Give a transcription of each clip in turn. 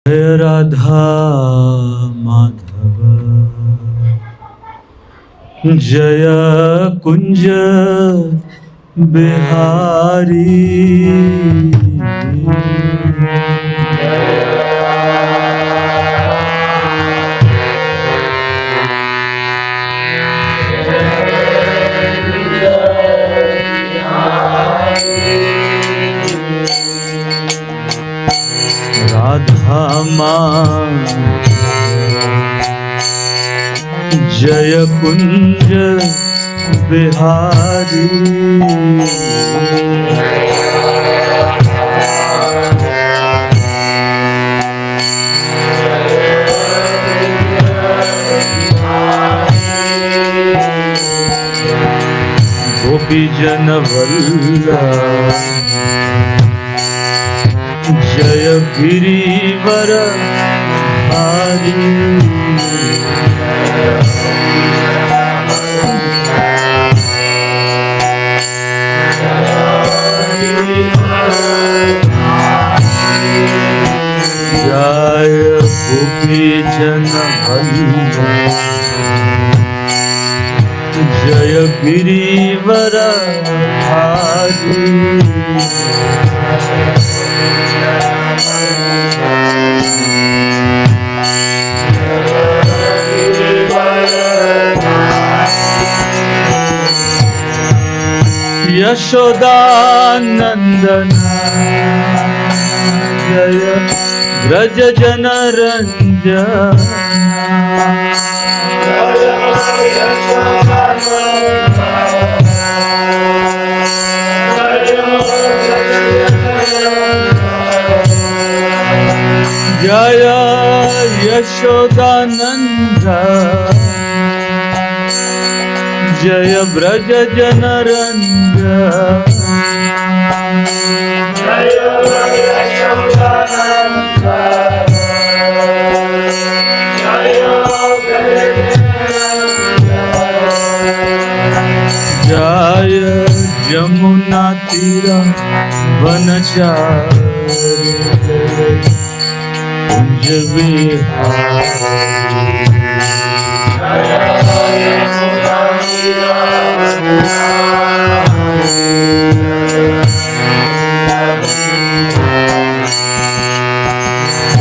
जय राधा माधव जय कुंज बिहारी। राधा जय कुंज बिहारी। गोपी जन वल्लभ जय गिरिवर धारी। जय गोपी जन वल्लभ जय गिरिवर धारी। यशोदानंदन जय ब्रज जन रंजन। जय यशोदानंदन जय ब्रज जन रंजन। जय यमुना तीरा वनचारी कुंज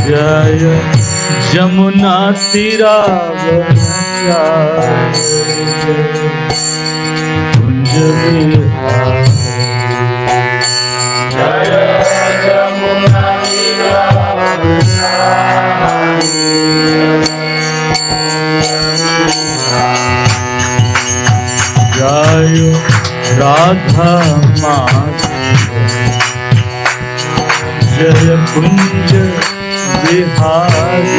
जय यमुना तीरा कुंज जय राधा माधव जय कुंज बिहारी।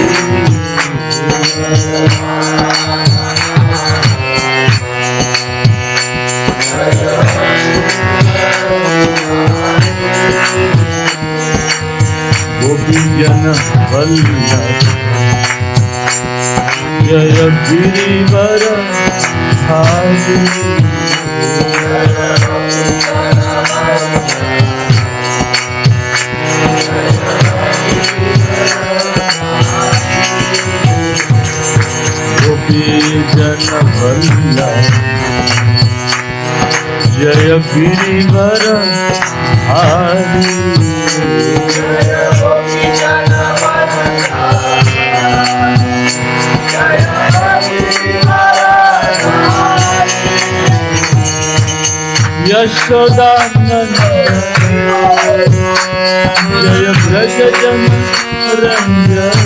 गोपी जन वल्लभ जय गिरिवर धारी। गोपी जन वल्लभ जय गिरिवर धारी। यशोदानंदन जय ब्रज जन रंजन।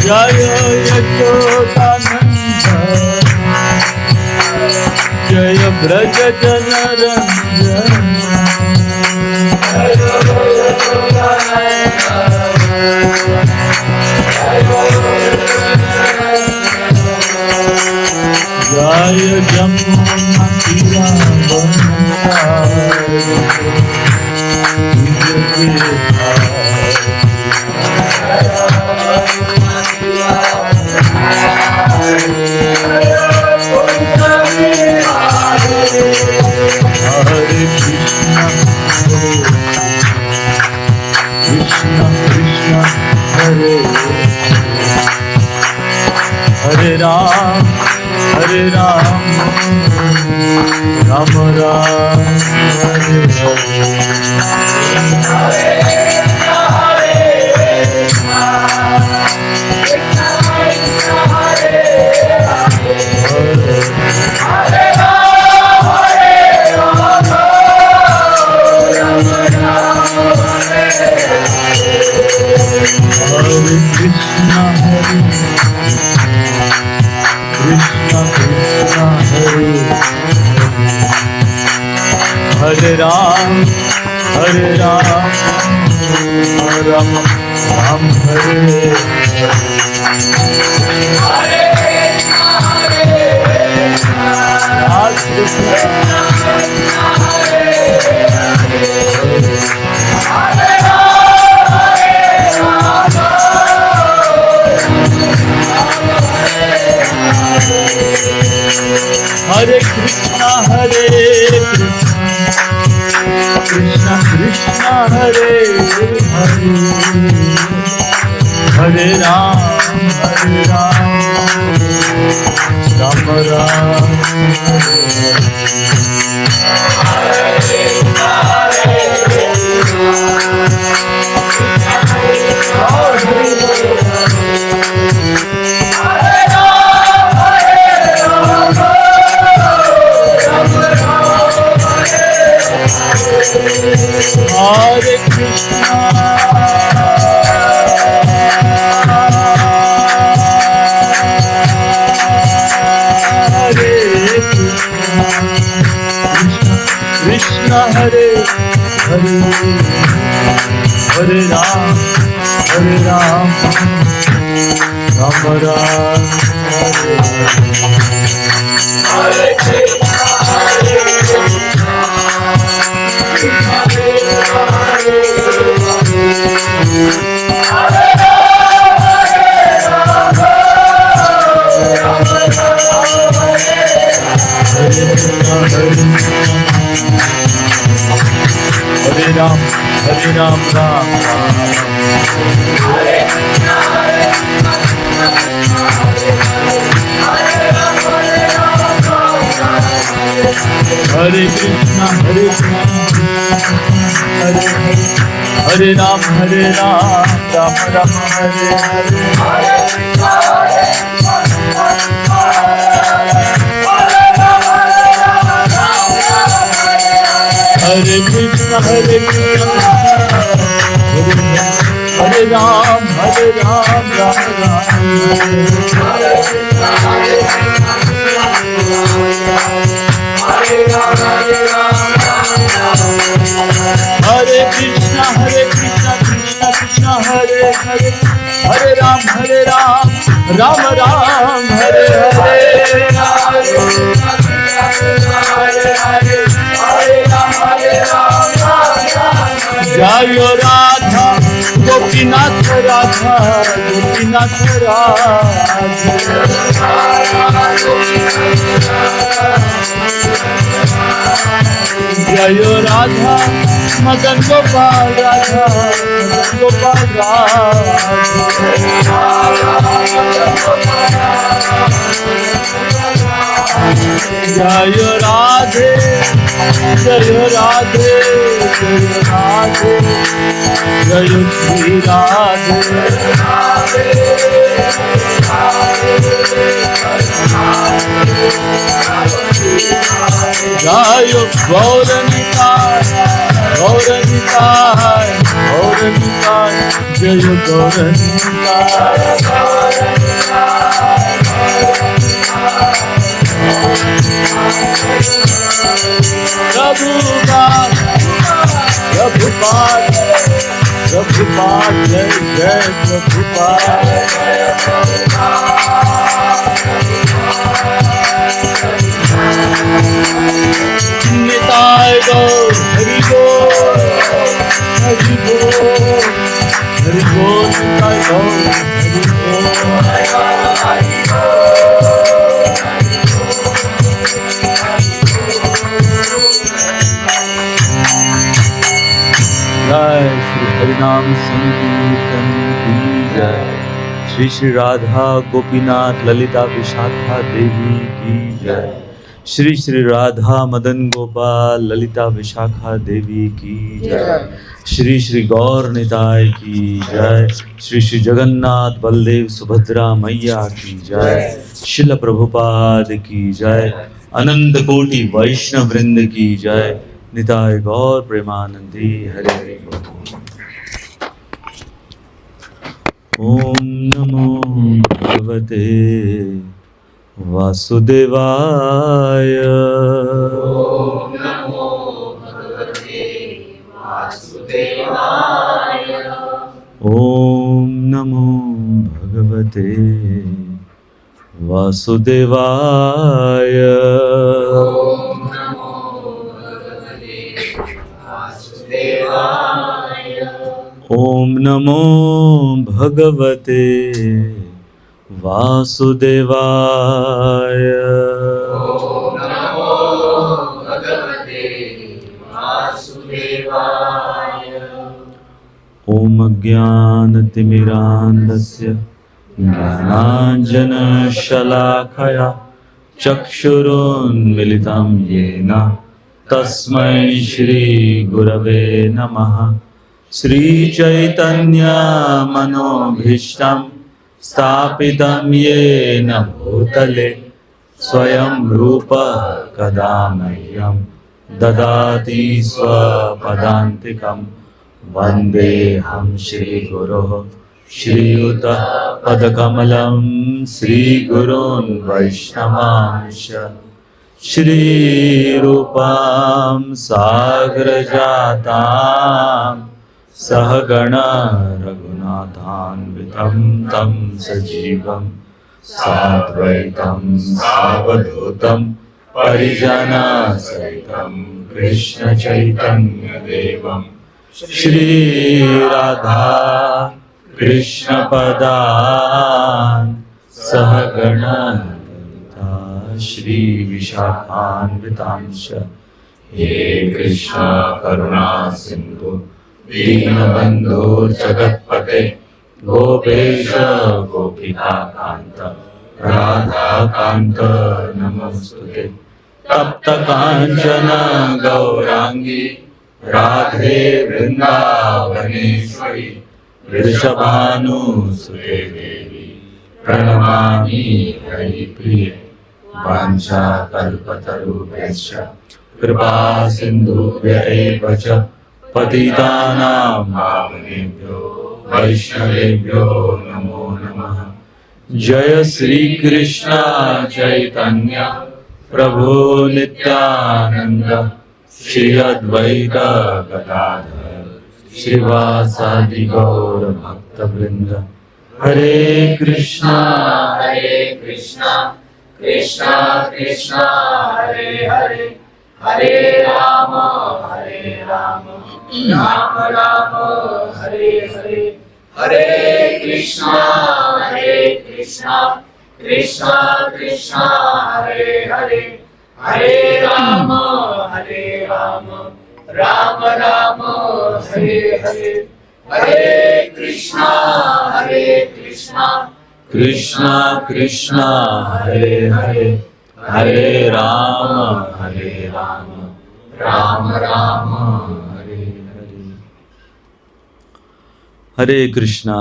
जय यशोदानंदन जय ब्रज जन रंजन। जय यमुना तीरा वनचारी Kunj Bihari. Ram, Hare Ram, Ram Ram, Hare Krishna, Krishna, Hare Ram, Hare Ram, Ram Ram, Hare Hare Krishna, Hare Krishna, Krishna, Hare Hare, Hare Ram, Ram Ram, Hare Krishna, Hare Krishna, Hare Hare, Hare Ram, Ram Ram, Hare Krishna, Hare Ram, Ram Ram, Hare Krishna, Hare Krishna, Hare Ram, Ram Ram, Hare Hare. Hare Krishna, Hare Ram, Ram Ram. Hare Krishna, Krishna Krishna, Hare Hare, Hare Ram, Ram Ram, Hare Hare. Jayo Radha, Gopinath Radha, Gopinath Radha. Jayo Radha, Madan Gopal Radha, Madan Gopal Radha. Jayo Radhe, Jayo Radhe, Jayo Radhe, Jayo Shri Radhe. Jayo Gauranitai, Gauranitai, Gauranitai, Jayo Gauranitai. Prabhupada, Prabhupada, Prabhupada, Jai Jai Prabhupada. Nitai Gaur, Hari Bol, Hari Bol, Hari Bol, Nitai Gaur, Hari Bol. Jai Shri Harinam Sankirtan Ki Jai, Shri Shri Radha Gopinath Lalita Vishakha देवी की जय। श्री श्री राधा मदन गोपाल ललिता विशाखा देवी की जय। श्री श्री गौर निताय की जय। श्री श्री जगन्नाथ बलदेव सुभद्रा मैया की जय। शिल प्रभुपाद की जय। अनंत कोटि वैष्णव वृंद की जय। निताय गौर प्रेमानंदी हरे हरे। ओम नमो भगवते वासुदेवाय। ओम नमो भगवते वासुदेवाय। ओम नमो भगवते वासुदेवाय। ओम नमो भगवते वासुदेवाय। ओम नमो भगवते वासुदेवाय। ओम नमो भगवते वासुदेवाय। ओम ज्ञानतिमिरान्धस्य ज्ञानाञ्जनशलाकया चक्षुरुन्मिलितं येन तस्मै श्रीगुरवे नमः। श्रीचैतन्यमनोभीष्टं स्थापितं येन भूतले स्वयं रूपः कदा मह्यं ददाति स्वपदान्तिकं। वन्देऽहं श्रीगुरोः श्रीयुतः पदकमलं श्रीगुरून् वैष्णवांश श्रीरूपां साग्रजातां सहगण रघुनाथान्वितं तं सजीवं साद्वैतं सावधूतं परिजनसहितं कृष्णचैतन्यदेवं श्रीराधा कृष्णपदान् सहगण श्रीविशाखान्वितांश। हे कृष्ण करुणा सिन्धु दीनबन्धो जगत्पते गोपेश गोपिकान्त राधाकान्त नमोस्तुते। तप्त काञ्चन गौरांगी राधे वृन्दावनेश्वरी वृषभानुसुते देवी प्रणमामि हरिप्रिये। वाञ्छाकल्पतरुभ्यश्च कृपा सिन्धुभ्य एव च पतितानां पावनेभ्यो वैष्णवेभ्यो नमो नमः। जय श्री कृष्ण चैतन्य प्रभु नित्यानंद श्री अद्वैत गदाधर श्रीवासादि गौर भक्तवृंद। हरे कृष्णा कृष्णा कृष्णा हरे हरे हरे राम राम राम हरे हरे। हरे कृष्णा कृष्णा कृष्णा हरे हरे हरे राम राम राम हरे हरे। हरे कृष्णा कृष्णा कृष्णा हरे हरे हरे राम राम राम हरे हरे। हरे कृष्णा।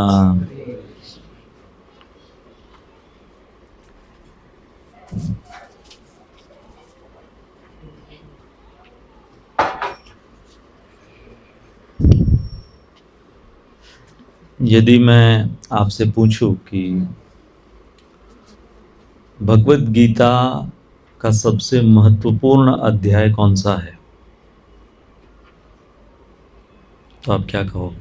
यदि मैं आपसे पूछूं कि भगवत गीता का सबसे महत्वपूर्ण अध्याय कौन सा है, तो आप क्या कहोगे?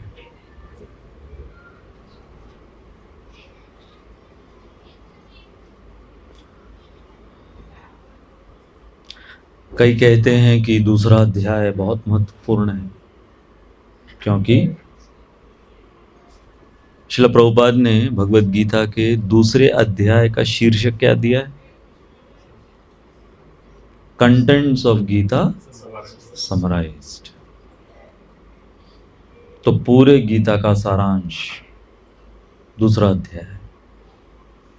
कई कहते हैं कि दूसरा अध्याय बहुत महत्वपूर्ण है, क्योंकि श्रील प्रभुपाद ने भगवत गीता के दूसरे अध्याय का शीर्षक क्या दिया है? Contents of Gita summarised. तो पूरे गीता का सारांश दूसरा अध्याय है।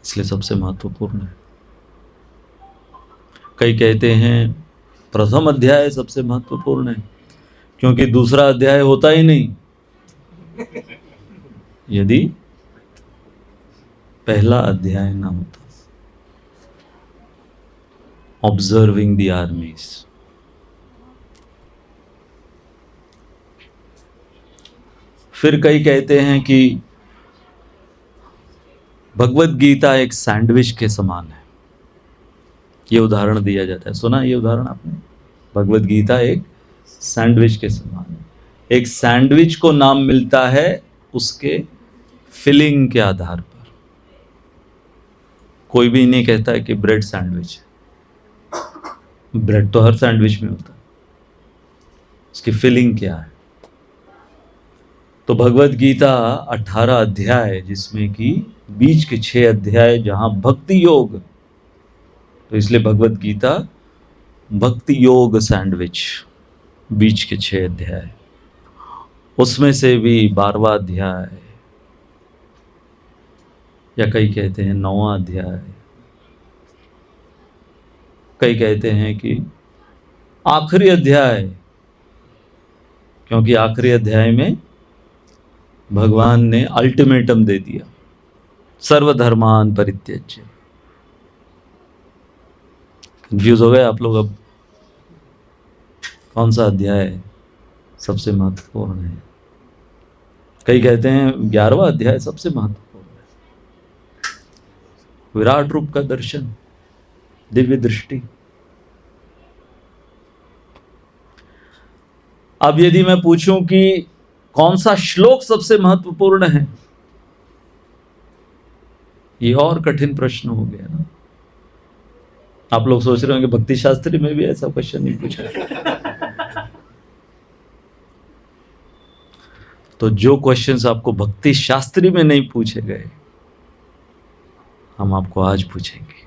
इसलिए सबसे महत्वपूर्ण है। कई कहते हैं प्रथम अध्याय सबसे महत्वपूर्ण है, क्योंकि दूसरा अध्याय होता ही नहीं यदि पहला अध्याय ना होता। Observing the armies. फिर कई कहते हैं कि भगवत गीता एक सैंडविच के समान है। ये उदाहरण दिया जाता है, सुना ये उदाहरण आपने? भगवत गीता एक सैंडविच के समान है। एक सैंडविच को नाम मिलता है उसके फिलिंग के आधार पर। कोई भी नहीं कहता है कि ब्रेड सैंडविच है। ब्रेड तो हर सैंडविच में होता है, उसकी फिलिंग क्या है। तो भगवत गीता 18 अध्याय, जिसमें कि बीच के 6 अध्याय जहां भक्ति योग, तो इसलिए भगवत गीता भक्ति योग सैंडविच, बीच के 6 अध्याय। उसमें से भी 12वां अध्याय, या कई कहते हैं 9वां अध्याय, कई कहते हैं कि आखिरी अध्याय, क्योंकि आखिरी अध्याय में भगवान ने अल्टीमेटम दे दिया, सर्वधर्मान परित्यज्य। कंफ्यूज हो गए आप लोग? अब कौन सा अध्याय सबसे महत्वपूर्ण है? कई कहते हैं 11वां अध्याय सबसे महत्वपूर्ण है। विराट रूप का दर्शन, दिव्य दृष्टि। अब यदि मैं पूछूं कि कौन सा श्लोक सबसे महत्वपूर्ण है, ये और कठिन प्रश्न हो गया ना। आप लोग सोच रहे होंगे भक्ति शास्त्री में भी ऐसा क्वेश्चन नहीं पूछा। तो जो क्वेश्चंस आपको भक्ति शास्त्री में नहीं पूछे गए, हम आपको आज पूछेंगे।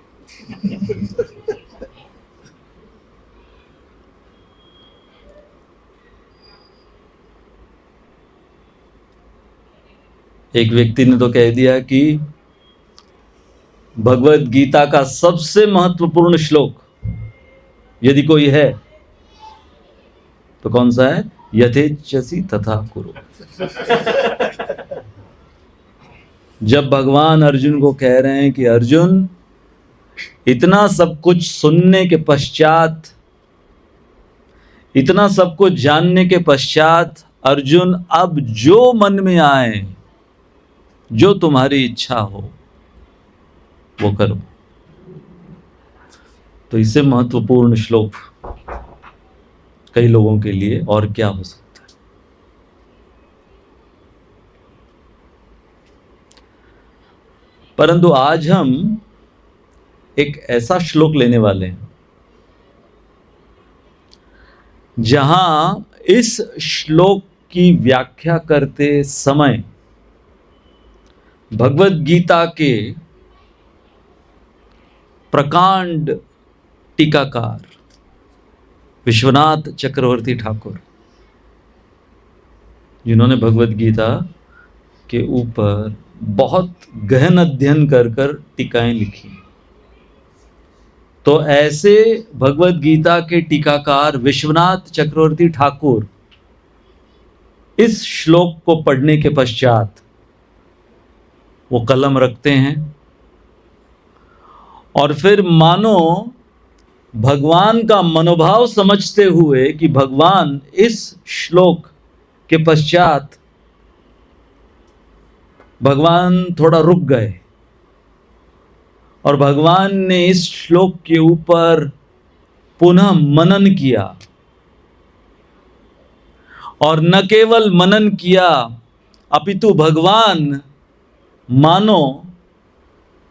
एक व्यक्ति ने तो कह दिया कि भगवत गीता का सबसे महत्वपूर्ण श्लोक यदि कोई है तो कौन सा है? यथेच्छसि तथा कुरु। जब भगवान अर्जुन को कह रहे हैं कि अर्जुन, इतना सब कुछ सुनने के पश्चात, इतना सब कुछ जानने के पश्चात, अर्जुन अब जो मन में आए, जो तुम्हारी इच्छा हो वो करो। तो इससे महत्वपूर्ण श्लोक कई लोगों के लिए और क्या हो सकता है? परंतु आज हम एक ऐसा श्लोक लेने वाले हैं जहां इस श्लोक की व्याख्या करते समय भगवत गीता के प्रकांड टीकाकार विश्वनाथ चक्रवर्ती ठाकुर, जिन्होंने भगवत गीता के ऊपर बहुत गहन अध्ययन कर टीकाएं लिखी, तो ऐसे भगवत गीता के टीकाकार विश्वनाथ चक्रवर्ती ठाकुर इस श्लोक को पढ़ने के पश्चात वो कलम रखते हैं और फिर मानो भगवान का मनोभाव समझते हुए कि भगवान इस श्लोक के पश्चात भगवान थोड़ा रुक गए और भगवान ने इस श्लोक के ऊपर पुनः मनन किया, और न केवल मनन किया अपितु भगवान मानो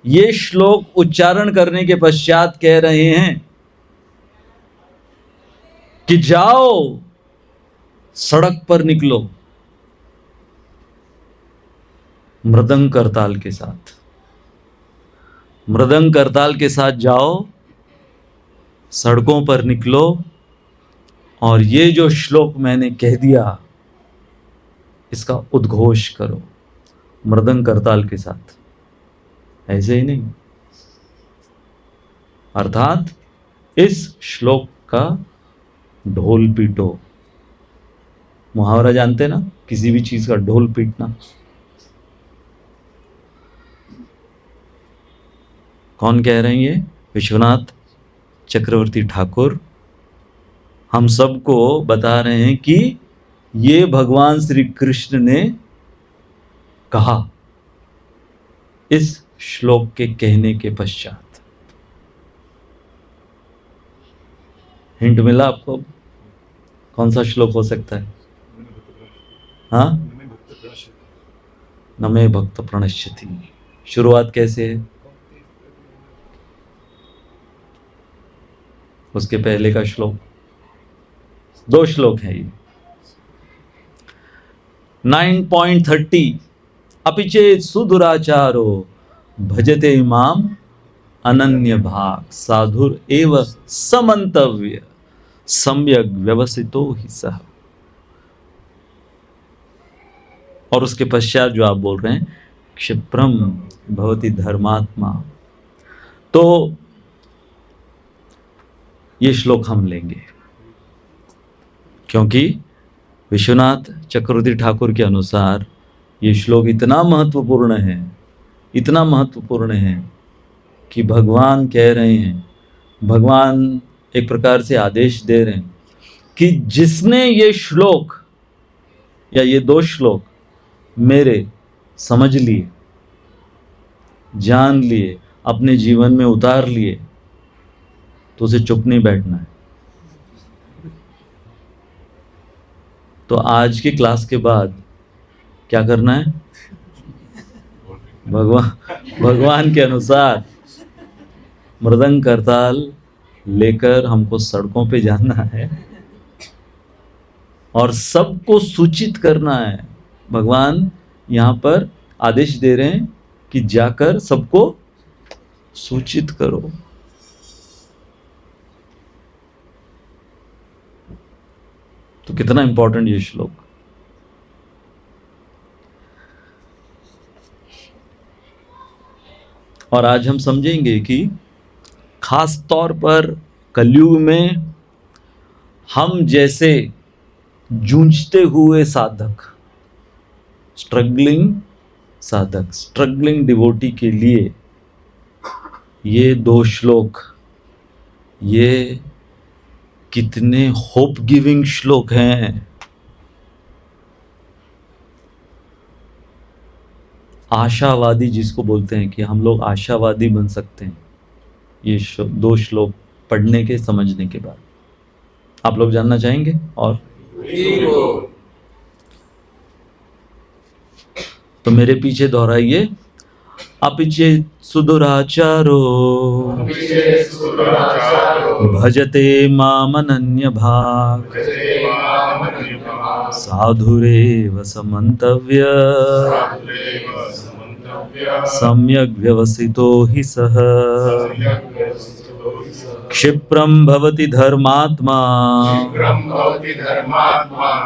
ये श्लोक उच्चारण करने के पश्चात कह रहे हैं कि जाओ सड़क पर निकलो मृदंग करताल के साथ, मृदंग करताल के साथ जाओ, सड़कों पर निकलो और ये जो श्लोक मैंने कह दिया इसका उद्घोष करो मृदंग करताल के साथ। ऐसे ही नहीं। अर्थात इस श्लोक का ढोल पीटो। मुहावरा जानते ना, किसी भी चीज का ढोल पीटना। कौन कह रहे हैं ये? विश्वनाथ चक्रवर्ती ठाकुर हम सबको बता रहे हैं कि ये भगवान श्री कृष्ण ने कहा इस श्लोक के कहने के पश्चात। हिंट मिला आपको? कौन सा श्लोक हो सकता है? हाँ, नमे भक्त प्रणश्यति। शुरुआत कैसे है? उसके पहले का श्लोक, 2 श्लोक है ये। 9.30 अपि चेत् सुदुराचारो भजते माम अनन्य भाग साधुर एव समंतव्य सम्यक व्यवसितो ही सह। और उसके पश्चात जो आप बोल रहे हैं क्षिप्रम भवति धर्मात्मा, तो ये श्लोक हम लेंगे क्योंकि विश्वनाथ चक्रवर्ती ठाकुर के अनुसार ये श्लोक इतना महत्वपूर्ण है, इतना महत्वपूर्ण है कि भगवान कह रहे हैं, भगवान एक प्रकार से आदेश दे रहे हैं कि जिसने ये श्लोक या ये 2 श्लोक मेरे समझ लिए, जान लिए, अपने जीवन में उतार लिए, तो उसे चुप नहीं बैठना है। तो आज की क्लास के बाद क्या करना है? भगवान के अनुसार मृदंग करताल लेकर हमको सड़कों पे जाना है और सबको सूचित करना है। भगवान यहाँ पर आदेश दे रहे हैं कि जाकर सबको सूचित करो। तो कितना इंपॉर्टेंट ये श्लोक। और आज हम समझेंगे कि खास तौर पर कलयुग में हम जैसे जूझते हुए साधक, स्ट्रगलिंग साधक, स्ट्रगलिंग डिवोटी के लिए ये 2 श्लोक, ये कितने होप गिविंग श्लोक हैं। आशावादी जिसको बोलते हैं कि हम लोग आशावादी बन सकते हैं ये 2 श्लोक पढ़ने के, समझने के बाद। आप लोग जानना चाहेंगे? और तो मेरे पीछे दोहराइए। अपि चेत् सुदुराचारो भजते मामनन्य भाग साधुरेव समन्तव्य सम्यग् व्यवसितो हि सः क्षिप्रं भवति धर्मात्मा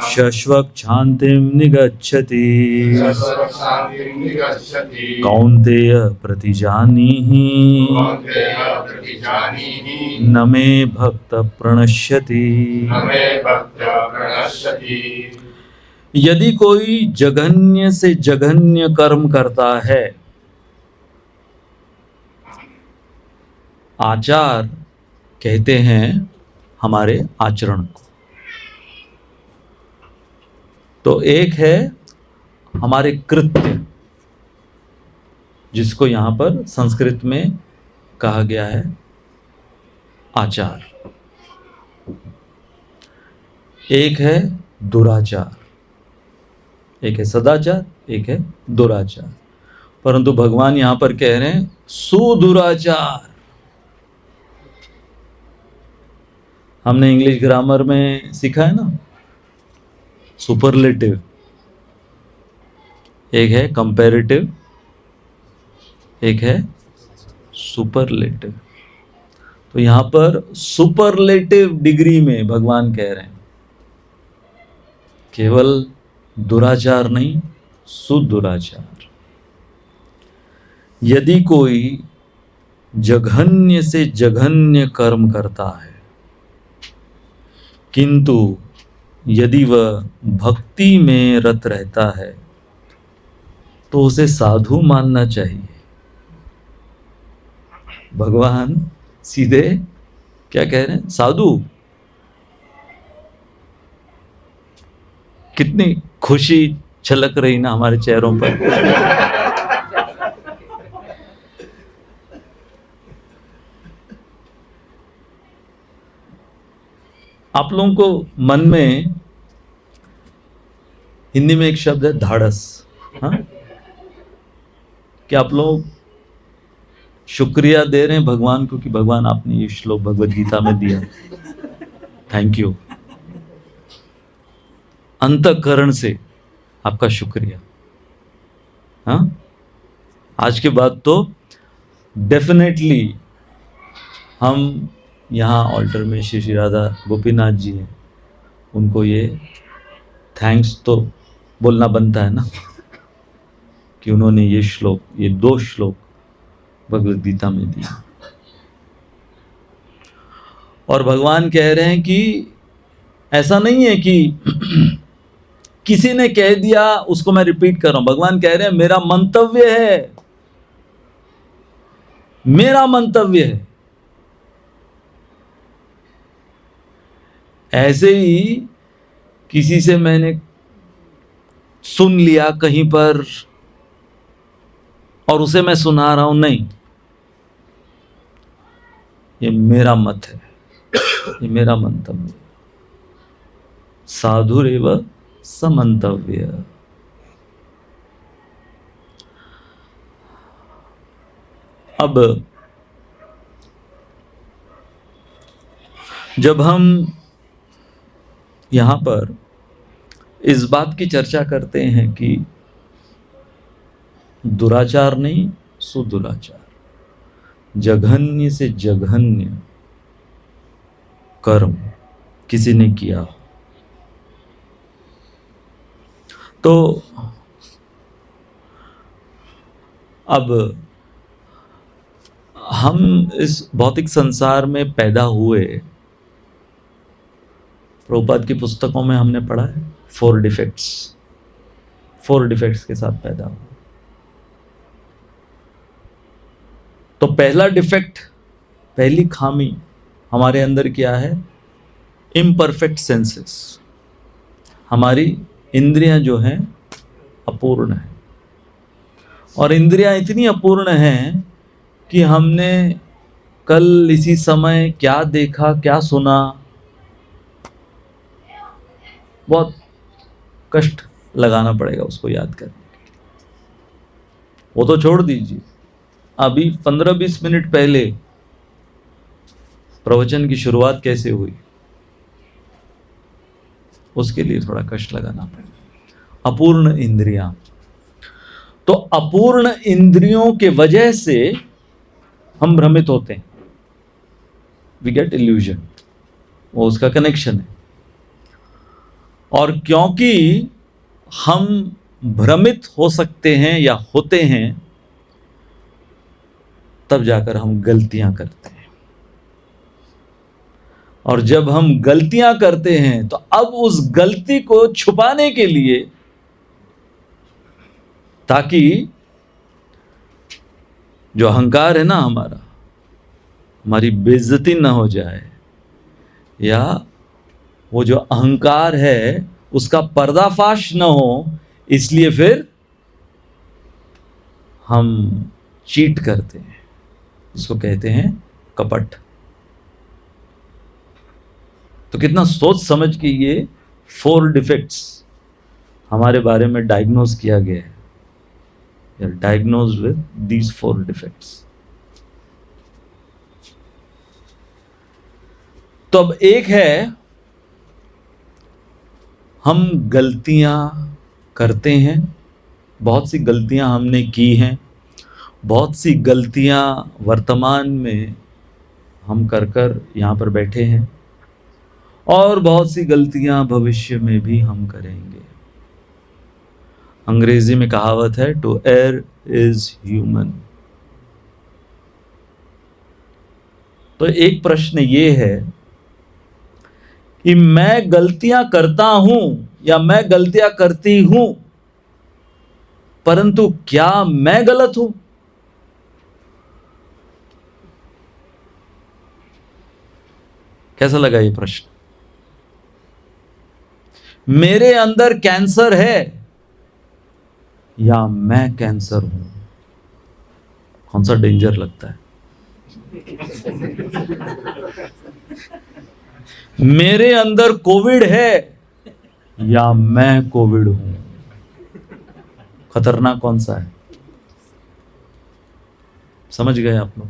शश्वत् शान्तिं निगच्छति कौन्तेय प्रतिजानीहि न मे भक्त प्रणश्यति। यदि कोई जघन्य से जघन्य कर्म करता है, आचार कहते हैं हमारे आचरण को, तो एक है हमारे कृत्य, जिसको यहां पर संस्कृत में कहा गया है आचार। एक है दुराचार, एक है सदाचार, एक है दुराचार। परंतु भगवान यहां पर कह रहे हैं सुदुराचार। हमने इंग्लिश ग्रामर में सीखा है ना, सुपरलेटिव, एक है कंपैरेटिव, एक है सुपरलेटिव। तो यहां पर सुपरलेटिव डिग्री में भगवान कह रहे हैं केवल दुराचार नहीं, सुदुराचार। यदि कोई जघन्य से जघन्य कर्म करता है, किंतु यदि वह भक्ति में रत रहता है तो उसे साधु मानना चाहिए। भगवान सीधे क्या कह रहे हैं? साधु। कितनी खुशी छलक रही ना हमारे चेहरों पर। आप लोगों को मन में हिंदी में एक शब्द है धाड़स। हाँ, कि आप लोग शुक्रिया दे रहे हैं भगवान को कि भगवान आपने ये श्लोक भगवद गीता में दिया, थैंक यू। अंतःकरण से आपका शुक्रिया। हाँ, आज के बाद तो डेफिनेटली हम यहाँ ऑल्टर में श्री श्री राधा गोपीनाथ जी हैं, उनको ये थैंक्स तो बोलना बनता है ना, कि उन्होंने ये श्लोक, ये 2 श्लोक भगवद गीता में दिए। और भगवान कह रहे हैं कि ऐसा नहीं है कि किसी ने कह दिया उसको मैं रिपीट कर रहा हूं। भगवान कह रहे हैं मेरा मंतव्य है, मेरा मंतव्य है। ऐसे ही किसी से मैंने सुन लिया कहीं पर और उसे मैं सुना रहा हूं, नहीं, ये मेरा मत है, ये मेरा मंतव्य। साधुरेव समंतव्य। अब जब हम यहां पर इस बात की चर्चा करते हैं कि दुराचार नहीं, सुदुराचार, जघन्य से जघन्य कर्म किसी ने किया, तो अब हम इस भौतिक संसार में पैदा हुए, प्रभुपाद की पुस्तकों में हमने पढ़ा है 4 डिफेक्ट्स के साथ पैदा हुआ। तो पहला डिफेक्ट, पहली खामी हमारे अंदर क्या है? Imperfect senses. हमारी इंद्रियां जो हैं अपूर्ण हैं, और इंद्रियां इतनी अपूर्ण हैं कि हमने कल इसी समय क्या देखा, क्या सुना, बहुत कष्ट लगाना पड़ेगा उसको याद करने के लिए। वो तो छोड़ दीजिए, अभी 15-20 मिनट पहले प्रवचन की शुरुआत कैसे हुई, उसके लिए थोड़ा कष्ट लगाना पड़ेगा। अपूर्ण इंद्रियां, तो अपूर्ण इंद्रियों के वजह से हम भ्रमित होते हैं, वी गेट इल्यूजन, वो उसका कनेक्शन है। और क्योंकि हम भ्रमित हो सकते हैं या होते हैं, तब जाकर हम गलतियां करते हैं। और जब हम गलतियां करते हैं तो अब उस गलती को छुपाने के लिए, ताकि जो अहंकार है ना हमारा, हमारी बेइज्जती ना हो जाए, या वो जो अहंकार है उसका पर्दाफाश ना हो, इसलिए फिर हम चीट करते हैं, इसको कहते हैं कपट। तो कितना सोच समझ के ये 4 डिफेक्ट्स हमारे बारे में डायग्नोज किया गया है, या डायग्नोज विद दीज 4 डिफेक्ट्स। तो अब एक है, हम गलतियां करते हैं, बहुत सी गलतियां हमने की हैं, बहुत सी गलतियां वर्तमान में हम कर यहाँ पर बैठे हैं, और बहुत सी गलतियां भविष्य में भी हम करेंगे। अंग्रेजी में कहावत है, टू एयर इज ह्यूमन, तो एक प्रश्न ये है कि मैं गलतियां करता हूं या मैं गलतियां करती हूं, परंतु क्या मैं गलत हूं? कैसा लगा ये प्रश्न? मेरे अंदर कैंसर है या मैं कैंसर हूं? कौन सा डेंजर लगता है? मेरे अंदर कोविड है या मैं कोविड हूं? खतरनाक कौन सा है? समझ गए आप लोग?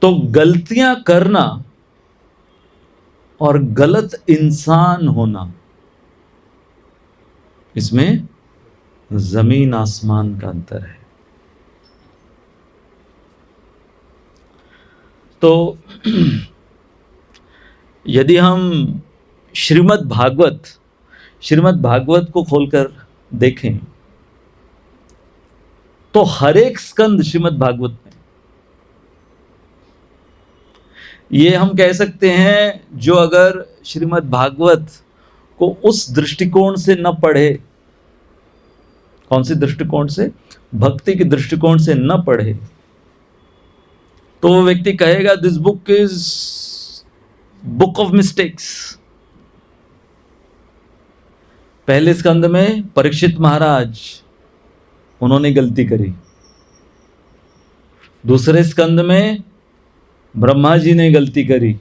तो गलतियां करना और गलत इंसान होना, इसमें जमीन आसमान का अंतर है। तो यदि हम श्रीमद् भागवत को खोलकर देखें तो हर एक स्कंद श्रीमद् भागवत में, ये हम कह सकते हैं, जो अगर श्रीमद् भागवत को उस दृष्टिकोण से न पढ़े, कौन सी दृष्टिकोण से? भक्ति के दृष्टिकोण से न पढ़े, तो वो व्यक्ति कहेगा this book is book of mistakes. पहले स्कंद में परीक्षित महाराज, उन्होंने गलती करी। दूसरे स्कंद में ब्रह्मा जी ने गलती करी।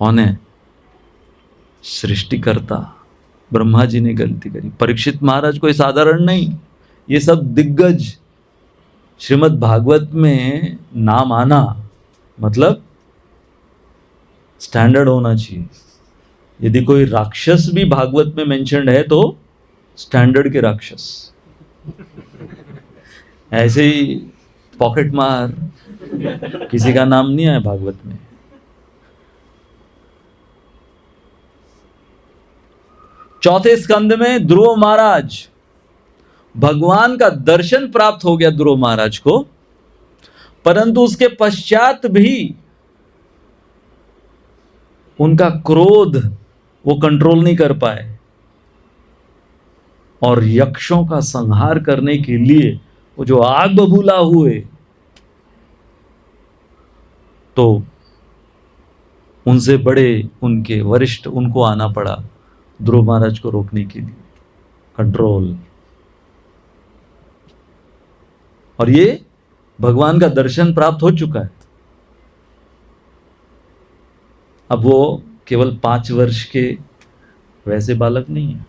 कौन है? सृष्टिकर्ता ब्रह्मा जी ने गलती करी। परीक्षित महाराज कोई साधारण नहीं, ये सब दिग्गज। श्रीमद् भागवत में नाम आना मतलब स्टैंडर्ड होना चाहिए। यदि कोई राक्षस भी भागवत में मेंशन्ड है तो स्टैंडर्ड के राक्षस। ऐसे ही पॉकेट मार किसी का नाम नहीं है भागवत में। चौथे स्कंद में ध्रुव महाराज, भगवान का दर्शन प्राप्त हो गया ध्रुव महाराज को, परंतु उसके पश्चात भी उनका क्रोध वो कंट्रोल नहीं कर पाए और यक्षों का संहार करने के लिए वो जो आग बबूला हुए, तो उनसे बड़े उनके वरिष्ठ उनको आना पड़ा ध्रुव महाराज को रोकने के लिए। कंट्रोल। और ये भगवान का दर्शन प्राप्त हो चुका है। अब वो केवल 5 वर्ष के वैसे बालक नहीं है।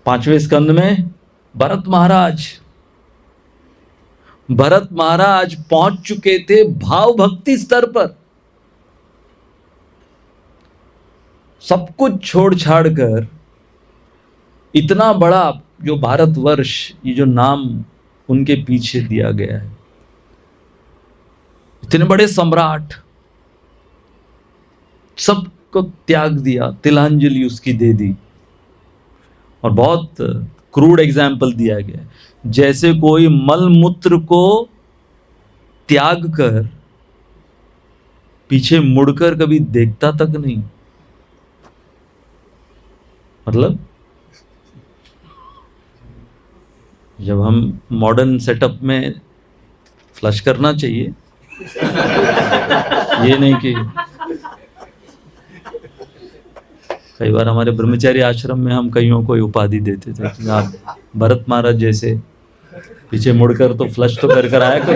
पांचवें स्कंद में भरत महाराज पहुंच चुके थे भाव भक्ति स्तर पर। सब कुछ छोड़ छाड़ कर इतना बड़ा जो भारतवर्ष, ये जो नाम उनके पीछे दिया गया है, इतने बड़े सम्राट, सबको त्याग दिया, तिलांजलि उसकी दे दी। और बहुत क्रूड एग्जाम्पल दिया गया है, जैसे कोई मल मूत्र को त्याग कर पीछे मुड़कर कभी देखता तक नहीं। मतलब जब हम मॉडर्न सेटअप में फ्लश करना चाहिए, ये नहीं कि कई बार हमारे ब्रह्मचारी आश्रम में हम कईयों को उपाधि देते थे कि आप भरत महाराज जैसे पीछे मुड़कर तो फ्लश तो कर आया कोई,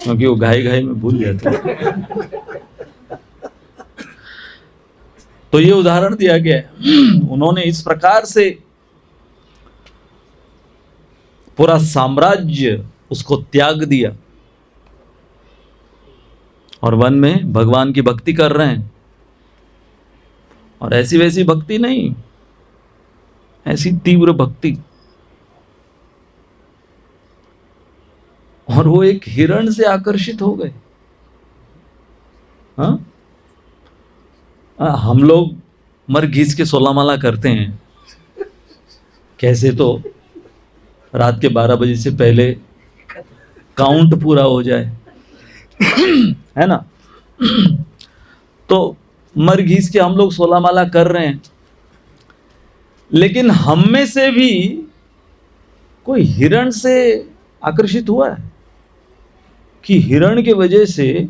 क्योंकि वो घाई में भूल जाते। तो ये उदाहरण दिया गया है। उन्होंने इस प्रकार से पूरा साम्राज्य उसको त्याग दिया और वन में भगवान की भक्ति कर रहे हैं। और ऐसी वैसी भक्ति नहीं, ऐसी तीव्र भक्ति। और वो एक हिरण से आकर्षित हो गए। हाँ, हम लोग मर घिस के 16 माला करते हैं कैसे, तो रात के 12 बजे से पहले काउंट पूरा हो जाए, है ना। तो मर घिस के हम लोग 16 माला कर रहे हैं, लेकिन हम में से भी कोई हिरण से आकर्षित हुआ है कि हिरण की वजह से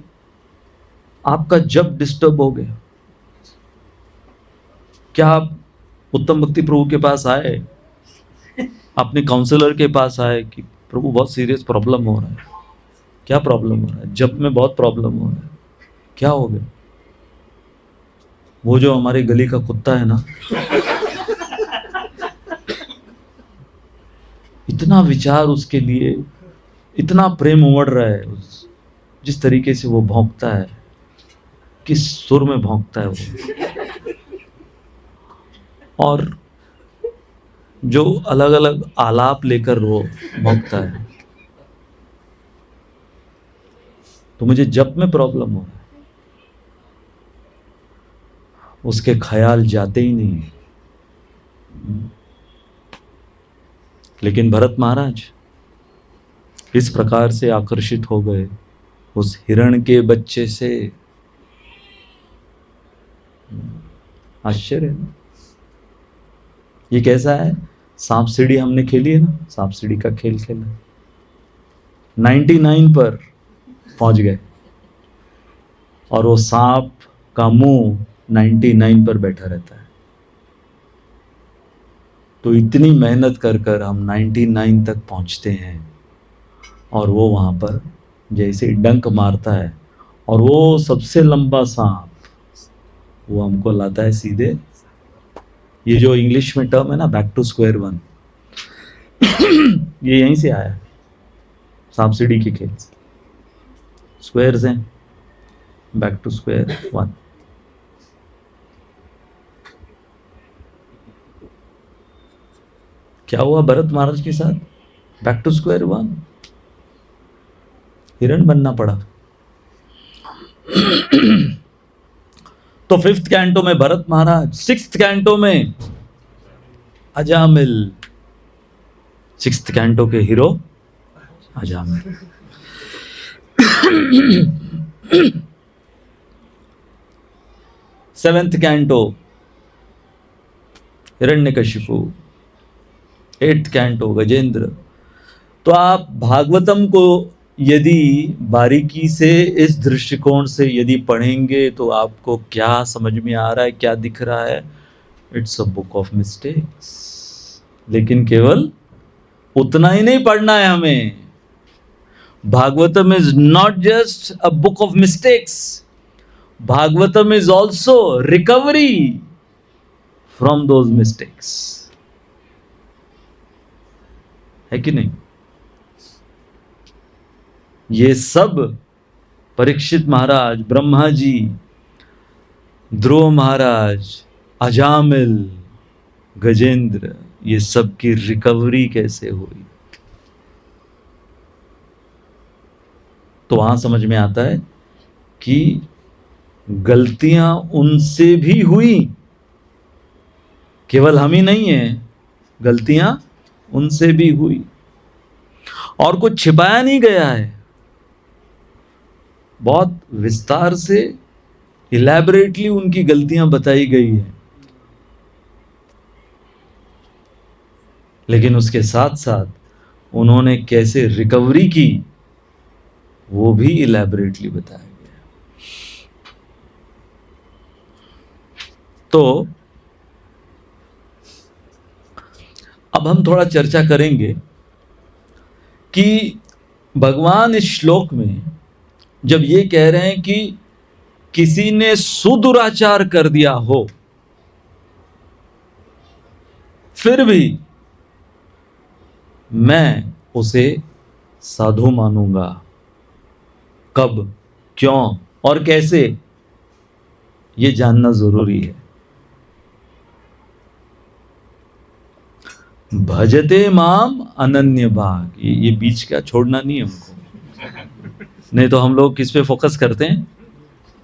आपका जप डिस्टर्ब हो गया? क्या आप उत्तम भक्ति प्रभु के पास आए, अपने काउंसलर के पास आए कि प्रभु बहुत सीरियस प्रॉब्लम हो रहा है? क्या प्रॉब्लम हो रहा है? जप में बहुत प्रॉब्लम हो रहा है, क्या हो गया? वो जो हमारी गली का कुत्ता है ना, इतना विचार उसके लिए, इतना प्रेम उमड़ रहा है, जिस तरीके से वो भौंकता है, किस सुर में भौंकता है वो, और जो अलग अलग आलाप लेकर वो भौंकता है, तो मुझे जप में प्रॉब्लम हो रहा है, उसके ख्याल जाते ही नहीं। लेकिन भरत महाराज इस प्रकार से आकर्षित हो गए उस हिरण के बच्चे से, आश्चर्य है ना। ये कैसा है? सांप सीढ़ी हमने खेली है ना, सांप सीढ़ी का खेल खेला, 99 पर पहुंच गए और वो सांप का मुंह 99 पर बैठा रहता है। तो इतनी मेहनत कर कर हम 99 तक पहुंचते हैं और वो वहां पर जैसे डंक मारता है और वो सबसे लंबा सांप वो हमको लाता है सीधे, ये जो इंग्लिश में टर्म है ना, बैक टू स्क्वायर वन, ये यहीं से आया, सांप सीढ़ी के खेल से। स्क्वायर्स हैं, बैक टू स्क्वायर वन। क्या हुआ भरत महाराज के साथ? बैक टू स्क्वायर वन, हिरण बनना पड़ा। तो 5th कैंटो में भरत महाराज, 6th कैंटो में अजामिल, 6th कैंटो के hero Ajamil. 7th canto Hiranyakashipu, 8th canto Gajendra. तो आप भागवतम को यदि बारीकी से इस दृष्टिकोण से यदि पढ़ेंगे तो आपको क्या समझ में आ रहा है, क्या दिख रहा है? It's a book of mistakes. लेकिन केवल उतना ही नहीं पढ़ना है हमें। Bhagavatam is not just a book of mistakes, Bhagavatam is also recovery from those mistakes, है कि नहीं? ये सब परीक्षित महाराज, ब्रह्मा जी, ध्रुव महाराज, अजामिल, गजेंद्र, ये सब की रिकवरी कैसे हुई, तो वहां समझ में आता है कि गलतियां उनसे भी हुई, केवल हम ही नहीं है, गलतियां उनसे भी हुई और कुछ छिपाया नहीं गया है, बहुत विस्तार से इलैबोरेटली उनकी गलतियां बताई गई है। लेकिन उसके साथ साथ उन्होंने कैसे रिकवरी की वो भी इलैबोरेटली बताया गया। तो अब हम थोड़ा चर्चा करेंगे कि भगवान इस श्लोक में जब ये कह रहे हैं कि किसी ने सुदुराचार कर दिया हो फिर भी मैं उसे साधु मानूंगा, कब, क्यों और कैसे, ये जानना जरूरी है। भजते माम अनन्य भाग, ये बीच का छोड़ना नहीं है हमको, नहीं तो हम लोग किस पे फोकस करते हैं?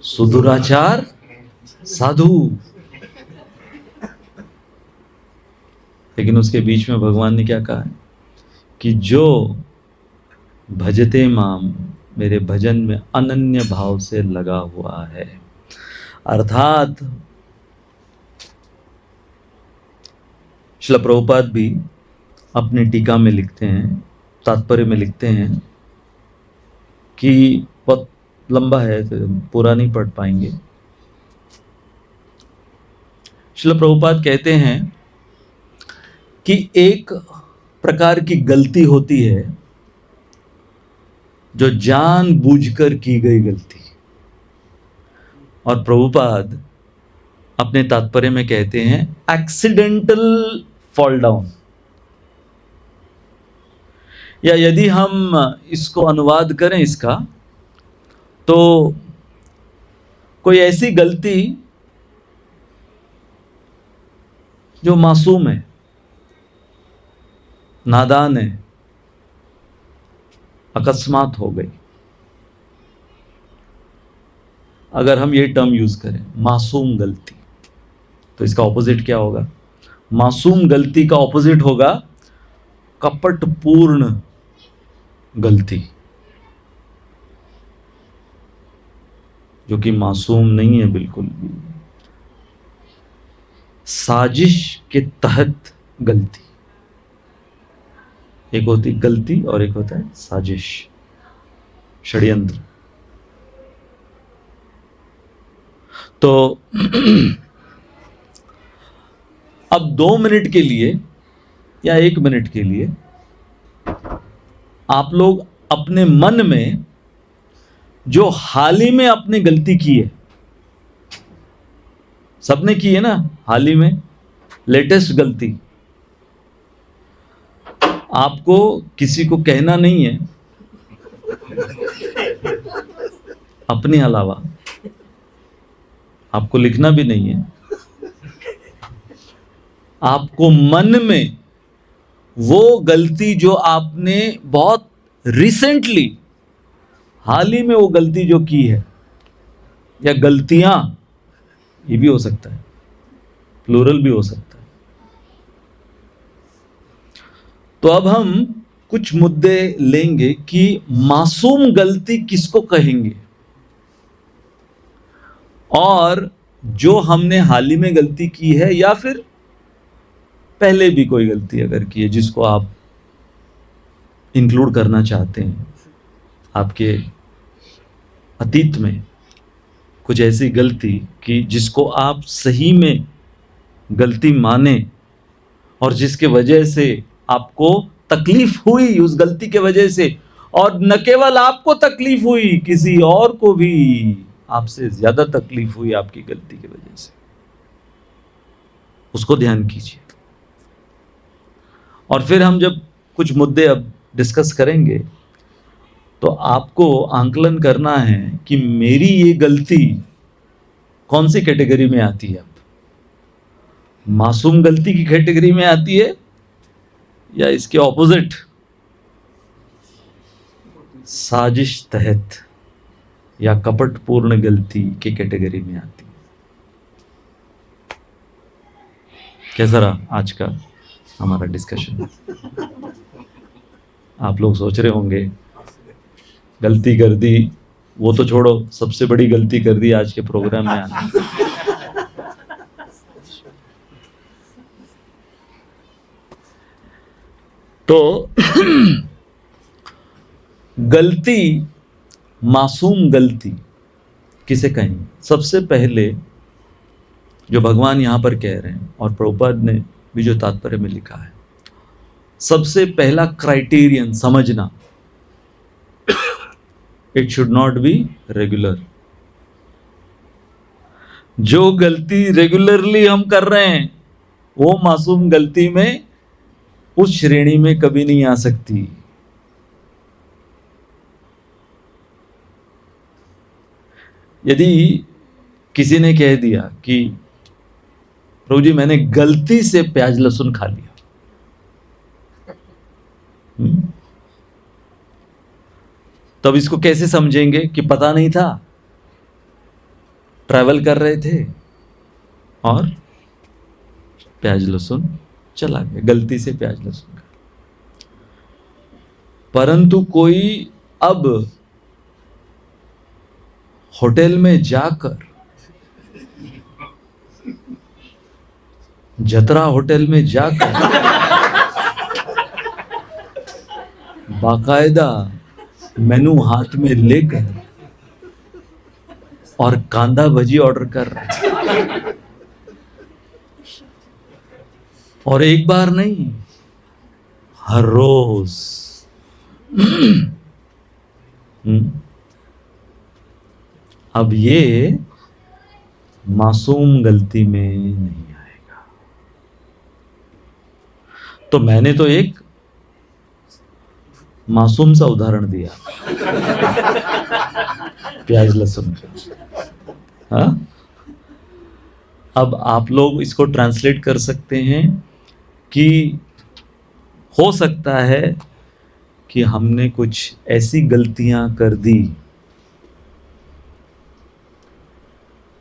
सुदुराचार साधु। लेकिन उसके बीच में भगवान ने क्या कहा है कि जो भजते माम, मेरे भजन में अनन्य भाव से लगा हुआ है, अर्थात श्रील प्रभुपाद भी अपनी टीका में लिखते हैं, तात्पर्य में लिखते हैं कि बहुत लंबा है तो पूरा नहीं पढ़ पाएंगे। श्रील प्रभुपाद कहते हैं कि एक प्रकार की गलती होती है जो जानबूझकर की गई गलती, और प्रभुपाद अपने तात्पर्य में कहते हैं एक्सीडेंटल फॉल डाउन। या यदि हम इसको अनुवाद करें इसका, तो कोई ऐसी गलती जो मासूम है, नादान है, अकस्मात हो गई। अगर हम ये टर्म यूज करें मासूम गलती, तो इसका ऑपोजिट क्या होगा? मासूम गलती का ऑपोजिट होगा कपटपूर्ण गलती, जो कि मासूम नहीं है बिल्कुल भी। साजिश के तहत गलती, एक होती गलती और एक होता है साजिश, षड्यंत्र। तो अब 2 मिनट के लिए या 1 मिनट के लिए आप लोग अपने मन में जो हाल ही में आपने गलती की है, सबने की है ना हाल ही में, लेटेस्ट गलती, आपको किसी को कहना नहीं है अपने अलावा, आपको लिखना भी नहीं है, आपको मन में वो गलती जो आपने बहुत रिसेंटली, हाल ही में वो गलती जो की है, या गलतियां, ये भी हो सकता है, प्लूरल भी हो सकता है। तो अब हम कुछ मुद्दे लेंगे कि मासूम गलती किसको कहेंगे, और जो हमने हाल ही में गलती की है या फिर पहले भी कोई गलती अगर की है जिसको आप इंक्लूड करना चाहते हैं, आपके अतीत में कुछ ऐसी गलती कि जिसको आप सही में गलती माने और जिसके वजह से आपको तकलीफ हुई उस गलती के वजह से, और न केवल आपको तकलीफ हुई, किसी और को भी आपसे ज्यादा तकलीफ हुई आपकी गलती की वजह से, उसको ध्यान कीजिए। और फिर हम जब कुछ मुद्दे अब डिस्कस करेंगे तो आपको आंकलन करना है कि मेरी ये गलती कौन सी कैटेगरी में आती है। अब मासूम गलती की कैटेगरी में आती है या इसके ऑपोजिट साजिश तहत या कपटपूर्ण गलती की कैटेगरी में आती है। कैसा रहा आज का हमारा डिस्कशन? आप लोग सोच रहे होंगे गलती कर दी, वो तो छोड़ो, सबसे बड़ी गलती कर दी आज के प्रोग्राम में आने। तो गलती, मासूम गलती किसे कहेंगे? सबसे पहले जो भगवान यहां पर कह रहे हैं और प्रभुपाद ने भी जो तात्पर्य में लिखा है, सबसे पहला क्राइटेरियन समझना, it should not be regular. जो गलती रेगुलरली हम कर रहे हैं वो मासूम गलती में उस श्रेणी में कभी नहीं आ सकती। यदि किसी ने कह दिया कि प्रभु जी मैंने गलती से प्याज लहसुन खा लिया, तब इसको कैसे समझेंगे कि पता नहीं था, ट्रैवल कर रहे थे, और प्याज लहसुन चला गया, गलती से प्याज लहसुन। परंतु कोई अब होटल में जाकर, जतरा होटल में जाकर बाकायदा मेनू हाथ में लेकर और कांदा भजी ऑर्डर कर रहा है। और एक बार नहीं, हर रोज। अब ये मासूम गलती में नहीं आएगा। तो मैंने तो एक मासूम सा उदाहरण दिया प्याज लहसुन का। हाँ, अब आप लोग इसको ट्रांसलेट कर सकते हैं कि हो सकता है कि हमने कुछ ऐसी गलतियां कर दी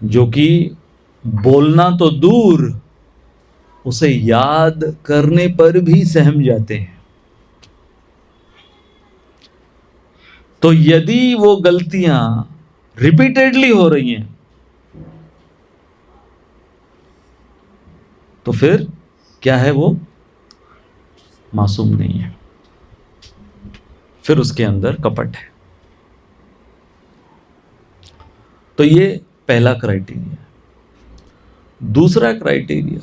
जो कि बोलना तो दूर, उसे याद करने पर भी सहम जाते हैं। तो यदि वो गलतियां रिपीटेडली हो रही हैं तो फिर क्या है, वो मासूम नहीं है, फिर उसके अंदर कपट है। तो ये पहला क्राइटेरिया। दूसरा क्राइटेरिया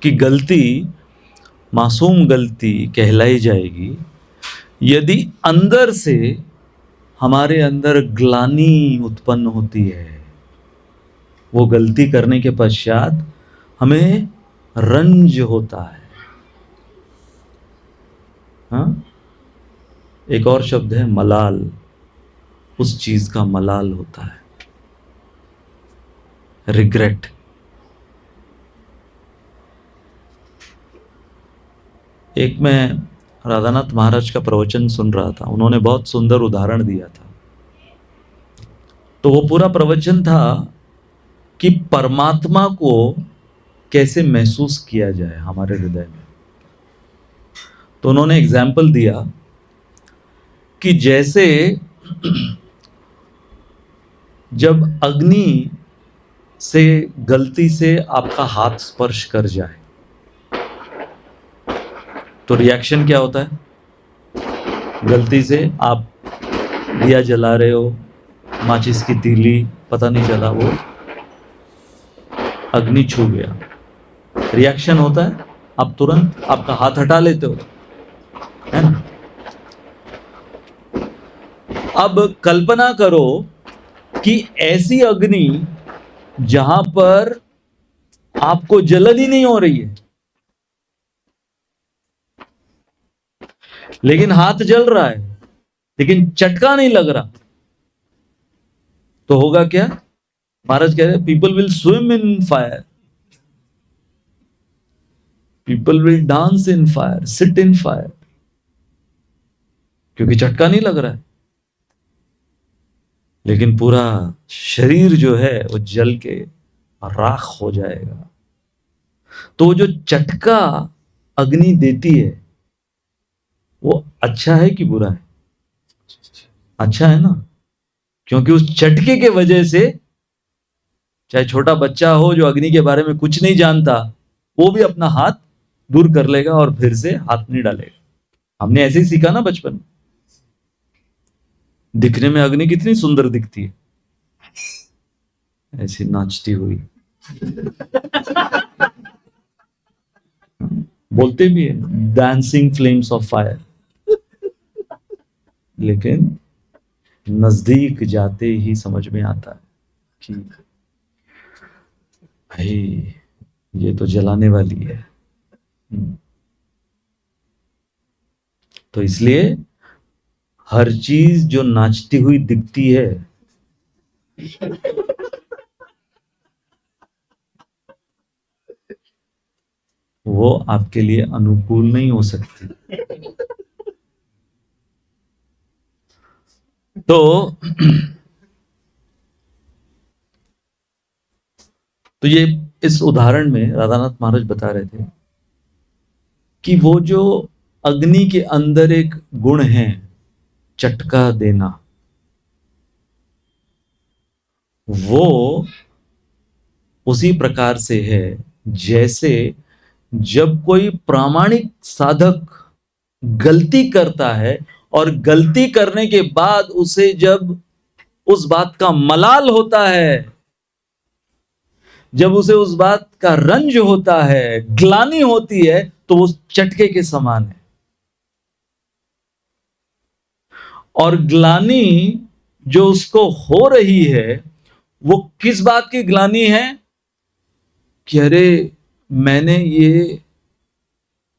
कि गलती मासूम गलती कहलाई जाएगी यदि अंदर से हमारे अंदर ग्लानि उत्पन्न होती है। वो गलती करने के पश्चात हमें रंज होता है। हाँ, एक और शब्द है मलाल, उस चीज का मलाल होता है, रिग्रेट। एक मैं राधानाथ महाराज का प्रवचन सुन रहा था, उन्होंने बहुत सुंदर उदाहरण दिया था। तो वो पूरा प्रवचन था कि परमात्मा को कैसे महसूस किया जाए हमारे हृदय में। तो उन्होंने एग्जाम्पल दिया कि जैसे जब अग्नि से गलती से आपका हाथ स्पर्श कर जाए तो रिएक्शन क्या होता है। गलती से आप दिया जला रहे हो, माचिस की तीली, पता नहीं चला, वो अग्नि छू गया, रिएक्शन होता है, आप तुरंत आपका हाथ हटा लेते हो, है ना। अब कल्पना करो कि ऐसी अग्नि जहां पर आपको जलन ही नहीं हो रही है लेकिन हाथ जल रहा है, लेकिन चटका नहीं लग रहा, तो होगा क्या। महाराज कह रहे people will swim in fire, people will dance in fire, sit in fire, क्योंकि चटका नहीं लग रहा है, लेकिन पूरा शरीर जो है वो जल के राख हो जाएगा। तो जो चटका अग्नि देती है वो अच्छा है कि बुरा है। अच्छा है ना, क्योंकि उस चटके के वजह से चाहे छोटा बच्चा हो जो अग्नि के बारे में कुछ नहीं जानता, वो भी अपना हाथ दूर कर लेगा और फिर से हाथ नहीं डालेगा। हमने ऐसे ही सीखा ना बचपन में। दिखने में अग्नि कितनी सुंदर दिखती है, ऐसी नाचती हुई, बोलते भी है डांसिंग फ्लेम्स ऑफ फायर, लेकिन नजदीक जाते ही समझ में आता है कि भाई ये तो जलाने वाली है। तो इसलिए हर चीज जो नाचती हुई दिखती है वो आपके लिए अनुकूल नहीं हो सकती। तो तो ये इस उदाहरण में राधानाथ महाराज बता रहे थे कि वो जो अग्नि के अंदर एक गुण है, चटका देना, वो उसी प्रकार से है जैसे जब कोई प्रामाणिक साधक गलती करता है और गलती करने के बाद उसे जब उस बात का मलाल होता है, जब उसे उस बात का रंज होता है, ग्लानि होती है, तो वो चटके के समान है। और ग्लानि जो उसको हो रही है वो किस बात की ग्लानि है कि अरे मैंने ये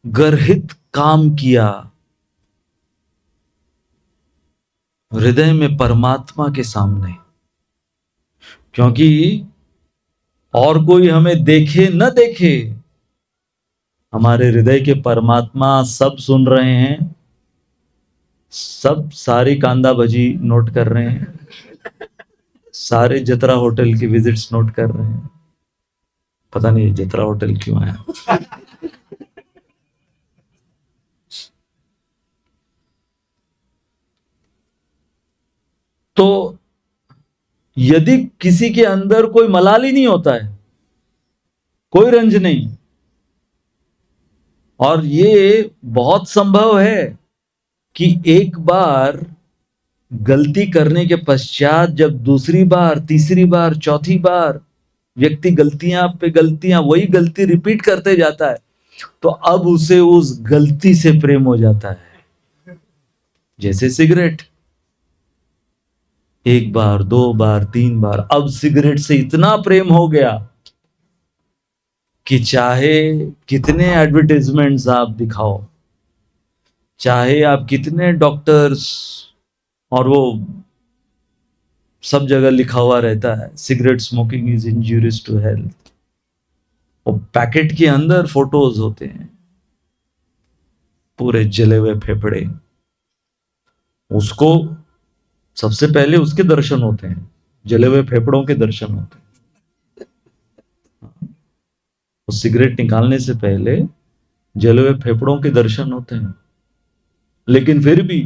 गर्हित काम किया, हृदय में परमात्मा के सामने, क्योंकि और कोई हमें देखे न देखे, हमारे हृदय के परमात्मा सब सुन रहे हैं, सब सारी कांदा भजी नोट कर रहे हैं, सारे जतरा होटल की विजिट्स नोट कर रहे हैं। पता नहीं जतरा होटल क्यों आया। तो यदि किसी के अंदर कोई मलाल ही नहीं होता है, कोई रंज नहीं, और ये बहुत संभव है कि एक बार गलती करने के पश्चात जब दूसरी बार, तीसरी बार, चौथी बार व्यक्ति गलतियां पे गलतियां, वही गलती रिपीट करते जाता है, तो अब उसे उस गलती से प्रेम हो जाता है। जैसे सिगरेट, एक बार, दो बार, तीन बार, अब सिगरेट से इतना प्रेम हो गया कि चाहे कितने एडवर्टाइजमेंट्स आप दिखाओ, चाहे आप कितने डॉक्टर्स, और वो सब जगह लिखा हुआ रहता है cigarette smoking is injurious to health, और पैकेट के अंदर फोटोज होते हैं पूरे जले हुए फेफड़े, उसको सबसे पहले उसके दर्शन होते हैं, जले हुए फेफड़ों के दर्शन होते हैं। उस सिगरेट निकालने से पहले जले हुए फेफड़ों के दर्शन होते हैं, लेकिन फिर भी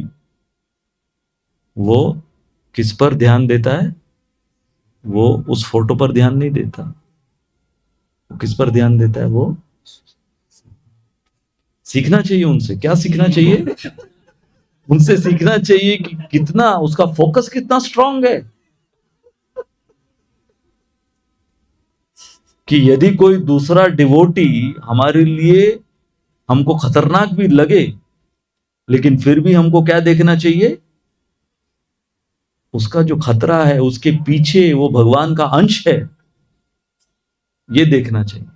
वो किस पर ध्यान देता है? वो उस फोटो पर ध्यान नहीं देता। वो किस पर ध्यान देता है? वो सीखना चाहिए उनसे। क्या सीखना चाहिए? उनसे सीखना चाहिए कि कितना उसका फोकस कितना स्ट्रांग है, कि यदि कोई दूसरा डिवोटी हमारे लिए हमको खतरनाक भी लगे, लेकिन फिर भी हमको क्या देखना चाहिए? उसका जो खतरा है, उसके पीछे वो भगवान का अंश है, ये देखना चाहिए।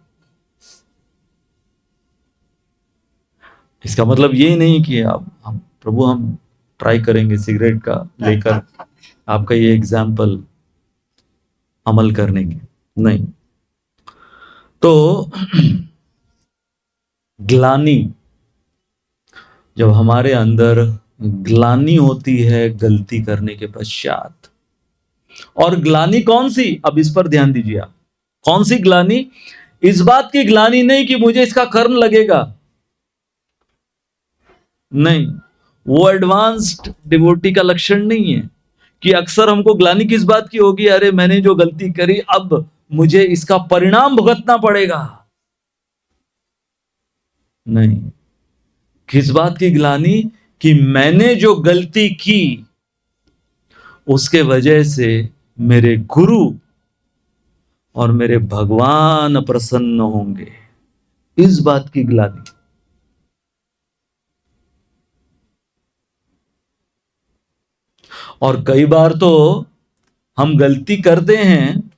इसका मतलब ये नहीं कि हम प्रभु हम ट्राई करेंगे सिगरेट का लेकर आपका ये एग्जाम्पल अमल करने की, नहीं। तो ग्लानि, जब हमारे अंदर ग्लानि होती है गलती करने के पश्चात, और ग्लानि कौन सी? अब इस पर ध्यान दीजिए आप, कौन सी ग्लानि? इस बात की ग्लानि नहीं कि मुझे इसका कर्म लगेगा, नहीं, वो एडवांस्ड डिवोटी का लक्षण नहीं है। कि अक्सर हमको ग्लानि किस बात की होगी? अरे मैंने जो गलती करी, अब मुझे इसका परिणाम भुगतना पड़ेगा। नहीं, किस बात की ग्लानि? कि मैंने जो गलती की उसके वजह से मेरे गुरु और मेरे भगवान प्रसन्न होंगे, इस बात की ग्लानि। और कई बार तो हम गलती करते हैं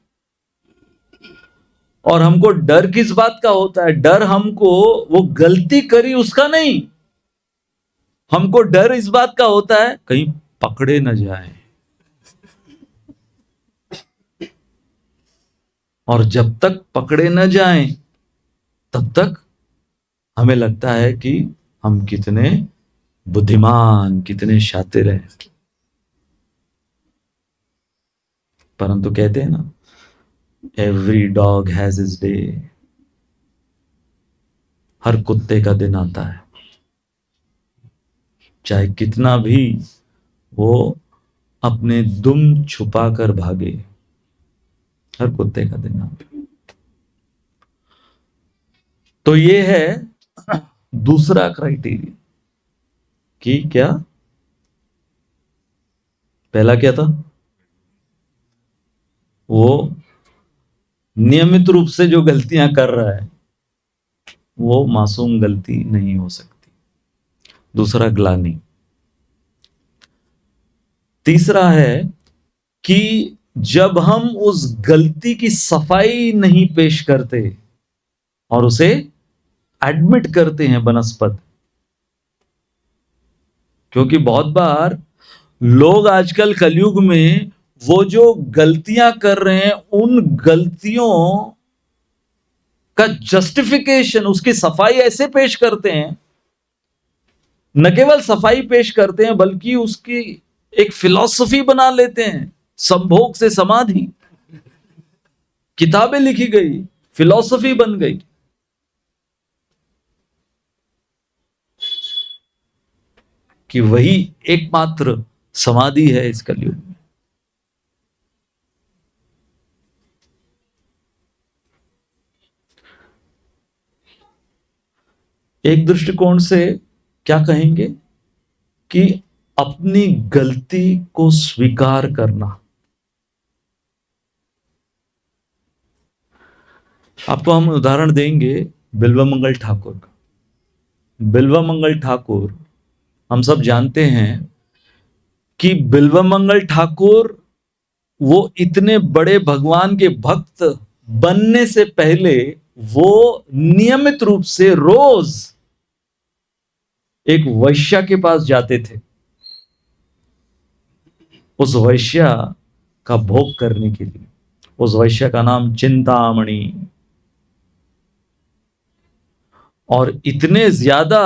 और हमको डर किस बात का होता है? डर हमको वो गलती करी उसका नहीं, हमको डर इस बात का होता है कहीं पकड़े न जाए। और जब तक पकड़े न जाएं तब तक हमें लगता है कि हम कितने बुद्धिमान, कितने शातिर हैं। परंतु कहते हैं ना, every dog has his day. हर कुत्ते का दिन आता है, चाहे कितना भी वो अपने दुम छुपा कर भागे, हर कुत्ते का दिन आता है। तो ये है दूसरा क्राइटेरिया कि क्या, पहला क्या था, वो नियमित रूप से जो गलतियां कर रहा है वो मासूम गलती नहीं हो सकती। दूसरा ग्लानि। तीसरा है कि जब हम उस गलती की सफाई नहीं पेश करते और उसे एडमिट करते हैं बनस्पत। क्योंकि बहुत बार लोग आजकल कलयुग में वो जो गलतियां कर रहे हैं उन गलतियों का जस्टिफिकेशन, उसकी सफाई ऐसे पेश करते हैं, न केवल सफाई पेश करते हैं बल्कि उसकी एक फिलॉसफी बना लेते हैं। संभोग से समाधि, किताबें लिखी गई, फिलॉसफी बन गई। कि वही एकमात्र समाधि है इस कलयुग में। एक दृष्टिकोण से क्या कहेंगे कि अपनी गलती को स्वीकार करना। आपको हम उदाहरण देंगे बिल्वमंगल ठाकुर का। बिल्वमंगल ठाकुर, हम सब जानते हैं कि बिल्वमंगल ठाकुर वो इतने बड़े भगवान के भक्त बनने से पहले वो नियमित रूप से रोज एक वैश्या के पास जाते थे, उस वैश्या का भोग करने के लिए। उस वैश्या का नाम चिंतामणि। और इतने ज्यादा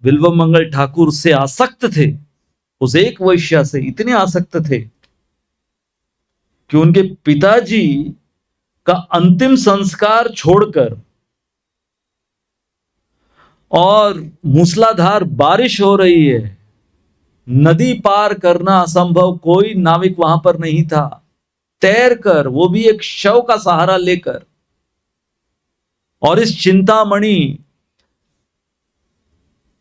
बिल्वमंगल ठाकुर से आसक्त थे, उस एक वैश्या से इतने आसक्त थे कि उनके पिताजी का अंतिम संस्कार छोड़कर और मूसलाधार बारिश हो रही है, नदी पार करना असंभव, कोई नाविक वहां पर नहीं था, तैर कर, वो भी एक शव का सहारा लेकर, और इस चिंतामणि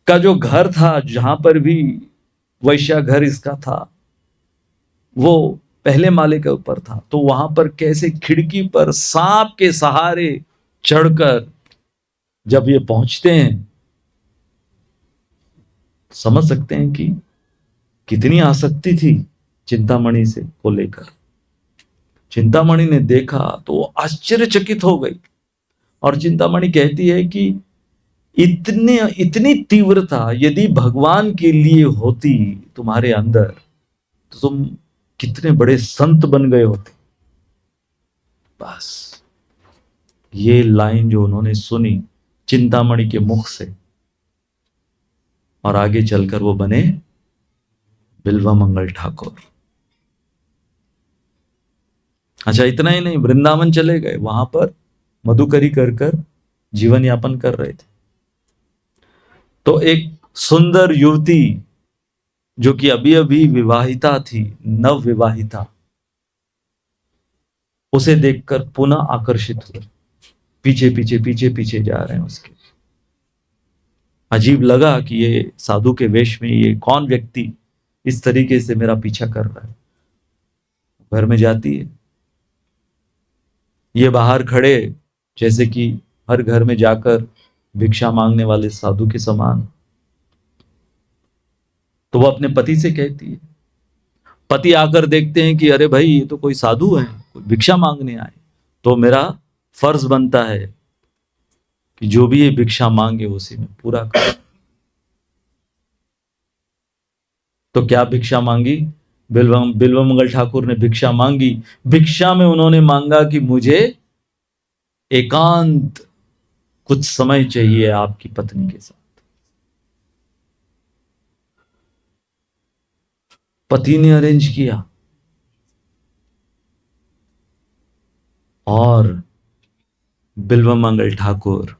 का जो घर था, जहां पर भी वैश्या घर इसका था, वो पहले माले के ऊपर था। तो वहां पर कैसे खिड़की पर सांप के सहारे चढ़कर जब ये पहुंचते हैं, समझ सकते हैं कि कितनी आसक्ति थी चिंतामणि से को लेकर। चिंतामणि ने देखा तो वो आश्चर्यचकित हो गई, और चिंतामणि कहती है कि इतने इतनी तीव्रता यदि भगवान के लिए होती तुम्हारे अंदर तो तुम कितने बड़े संत बन गए होते। बस ये लाइन जो उन्होंने सुनी चिंतामणि के मुख से, और आगे चलकर वो बने बिल्वमंगल ठाकुर। अच्छा, इतना ही नहीं, वृंदावन चले गए, वहां पर मधुकरी कर कर जीवन यापन कर रहे थे। तो एक सुंदर युवती जो कि अभी अभी विवाहिता थी, नव विवाहिता, उसे देखकर पुनः आकर्षित हुए, पीछे पीछे पीछे पीछे जा रहे हैं उसके। अजीब लगा कि ये साधु के वेश में ये कौन व्यक्ति इस तरीके से मेरा पीछा कर रहा है। घर में जाती है, ये बाहर खड़े जैसे कि हर घर में जाकर भिक्षा मांगने वाले साधु के समान। तो वो अपने पति से कहती है, पति आकर देखते हैं कि अरे भाई ये तो कोई साधु है, कोई भिक्षा मांगने आए, तो मेरा फर्ज बनता है कि जो भी ये भिक्षा मांगे उसी में पूरा कर। तो क्या भिक्षा मांगी? बिल्वमंगल ठाकुर ने भिक्षा मांगी। भिक्षा में उन्होंने मांगा कि मुझे एकांत कुछ समय चाहिए आपकी पत्नी के साथ। पति ने अरेंज किया। और बिल्वमंगल ठाकुर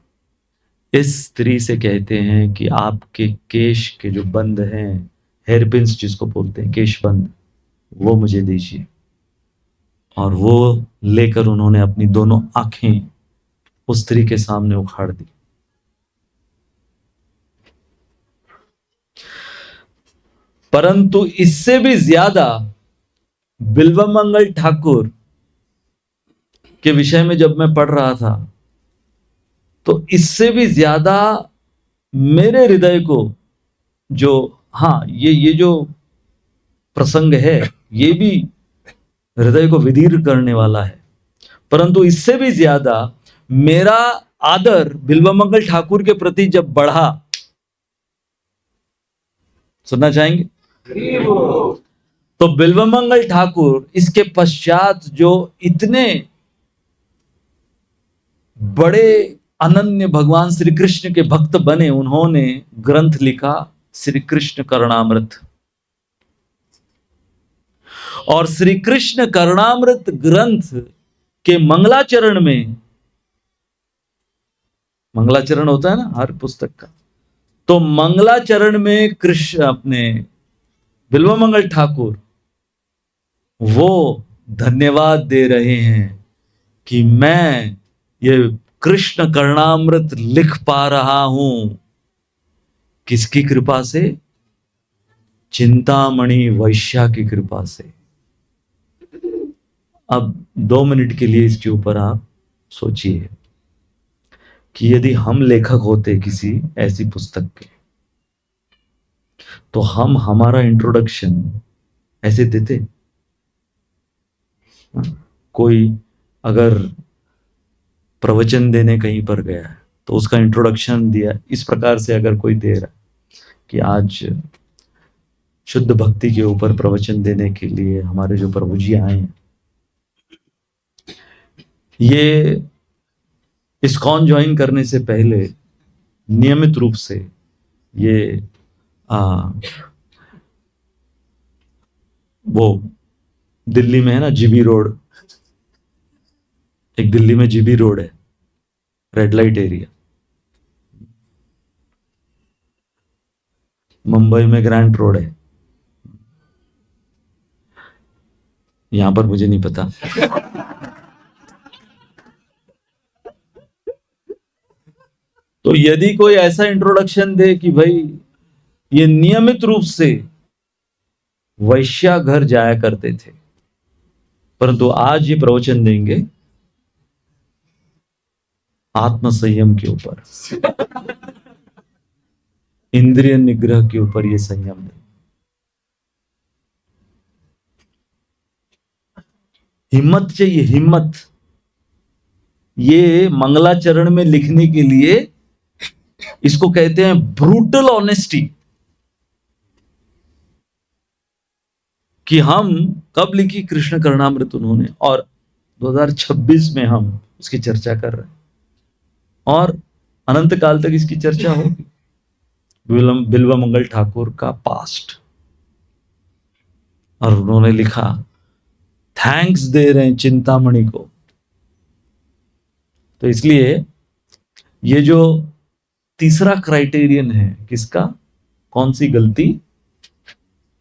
इस स्त्री से कहते हैं कि आपके केश के जो बंद हैं, हेयर पिन्स जिसको बोलते हैं, केश बंद, वो मुझे दीजिए। और वो लेकर उन्होंने अपनी दोनों आंखें उस स्त्री के सामने उखाड़ दी। परंतु इससे भी ज्यादा बिल्वमंगल ठाकुर के विषय में जब मैं पढ़ रहा था, तो इससे भी ज्यादा मेरे हृदय को जो, हाँ, ये जो प्रसंग है ये भी हृदय को विदीर्ण करने वाला है, परंतु इससे भी ज्यादा मेरा आदर बिल्वमंगल ठाकुर के प्रति जब बढ़ा, सुनना चाहेंगे? तो बिल्वमंगल ठाकुर इसके पश्चात जो इतने बड़े अनन्य भगवान श्री कृष्ण के भक्त बने, उन्होंने ग्रंथ लिखा श्री कृष्ण करुणामृत। और श्री कृष्ण करुणामृत ग्रंथ के मंगलाचरण में, मंगलाचरण होता है ना हर पुस्तक का, तो मंगलाचरण में कृष्ण अपने बिल्वमंगल ठाकुर वो धन्यवाद दे रहे हैं कि मैं ये कृष्ण करुणामृत लिख पा रहा हूं, किसकी कृपा से? चिंतामणि वैश्या की कृपा से। अब 2 मिनट के लिए इसके ऊपर आप सोचिए कि यदि हम लेखक होते किसी ऐसी पुस्तक के, तो हम हमारा इंट्रोडक्शन ऐसे देते? हाँ? कोई अगर प्रवचन देने कहीं पर गया है तो उसका इंट्रोडक्शन दिया इस प्रकार से, अगर कोई दे रहा है कि आज शुद्ध भक्ति के ऊपर प्रवचन देने के लिए हमारे जो प्रभु जी आए हैं, ये इस्कॉन ज्वाइन करने से पहले नियमित रूप से ये वो दिल्ली में है ना जीबी रोड, एक दिल्ली में जीबी रोड है, रेड लाइट एरिया। मुंबई में ग्रैंड रोड है, यहां पर मुझे नहीं पता। तो यदि कोई ऐसा इंट्रोडक्शन दे कि भाई ये नियमित रूप से वैश्या घर जाया करते थे, परंतु आज ये प्रवचन देंगे आत्म संयम के ऊपर, इंद्रिय निग्रह के ऊपर ये संयम देंगे। हिम्मत चाहिए, हिम्मत। ये मंगलाचरण में लिखने के लिए इसको कहते हैं ब्रूटल ऑनेस्टी, कि हम कब लिखी कृष्ण करुणामृत उन्होंने, और 2026 में हम उसकी चर्चा कर रहे हैं, और अनंत काल तक इसकी चर्चा होगी। बिल्वमंगल ठाकुर का पास्ट, और उन्होंने लिखा, थैंक्स दे रहे हैं चिंतामणि को। तो इसलिए ये जो तीसरा क्राइटेरियन है, किसका? कौन सी गलती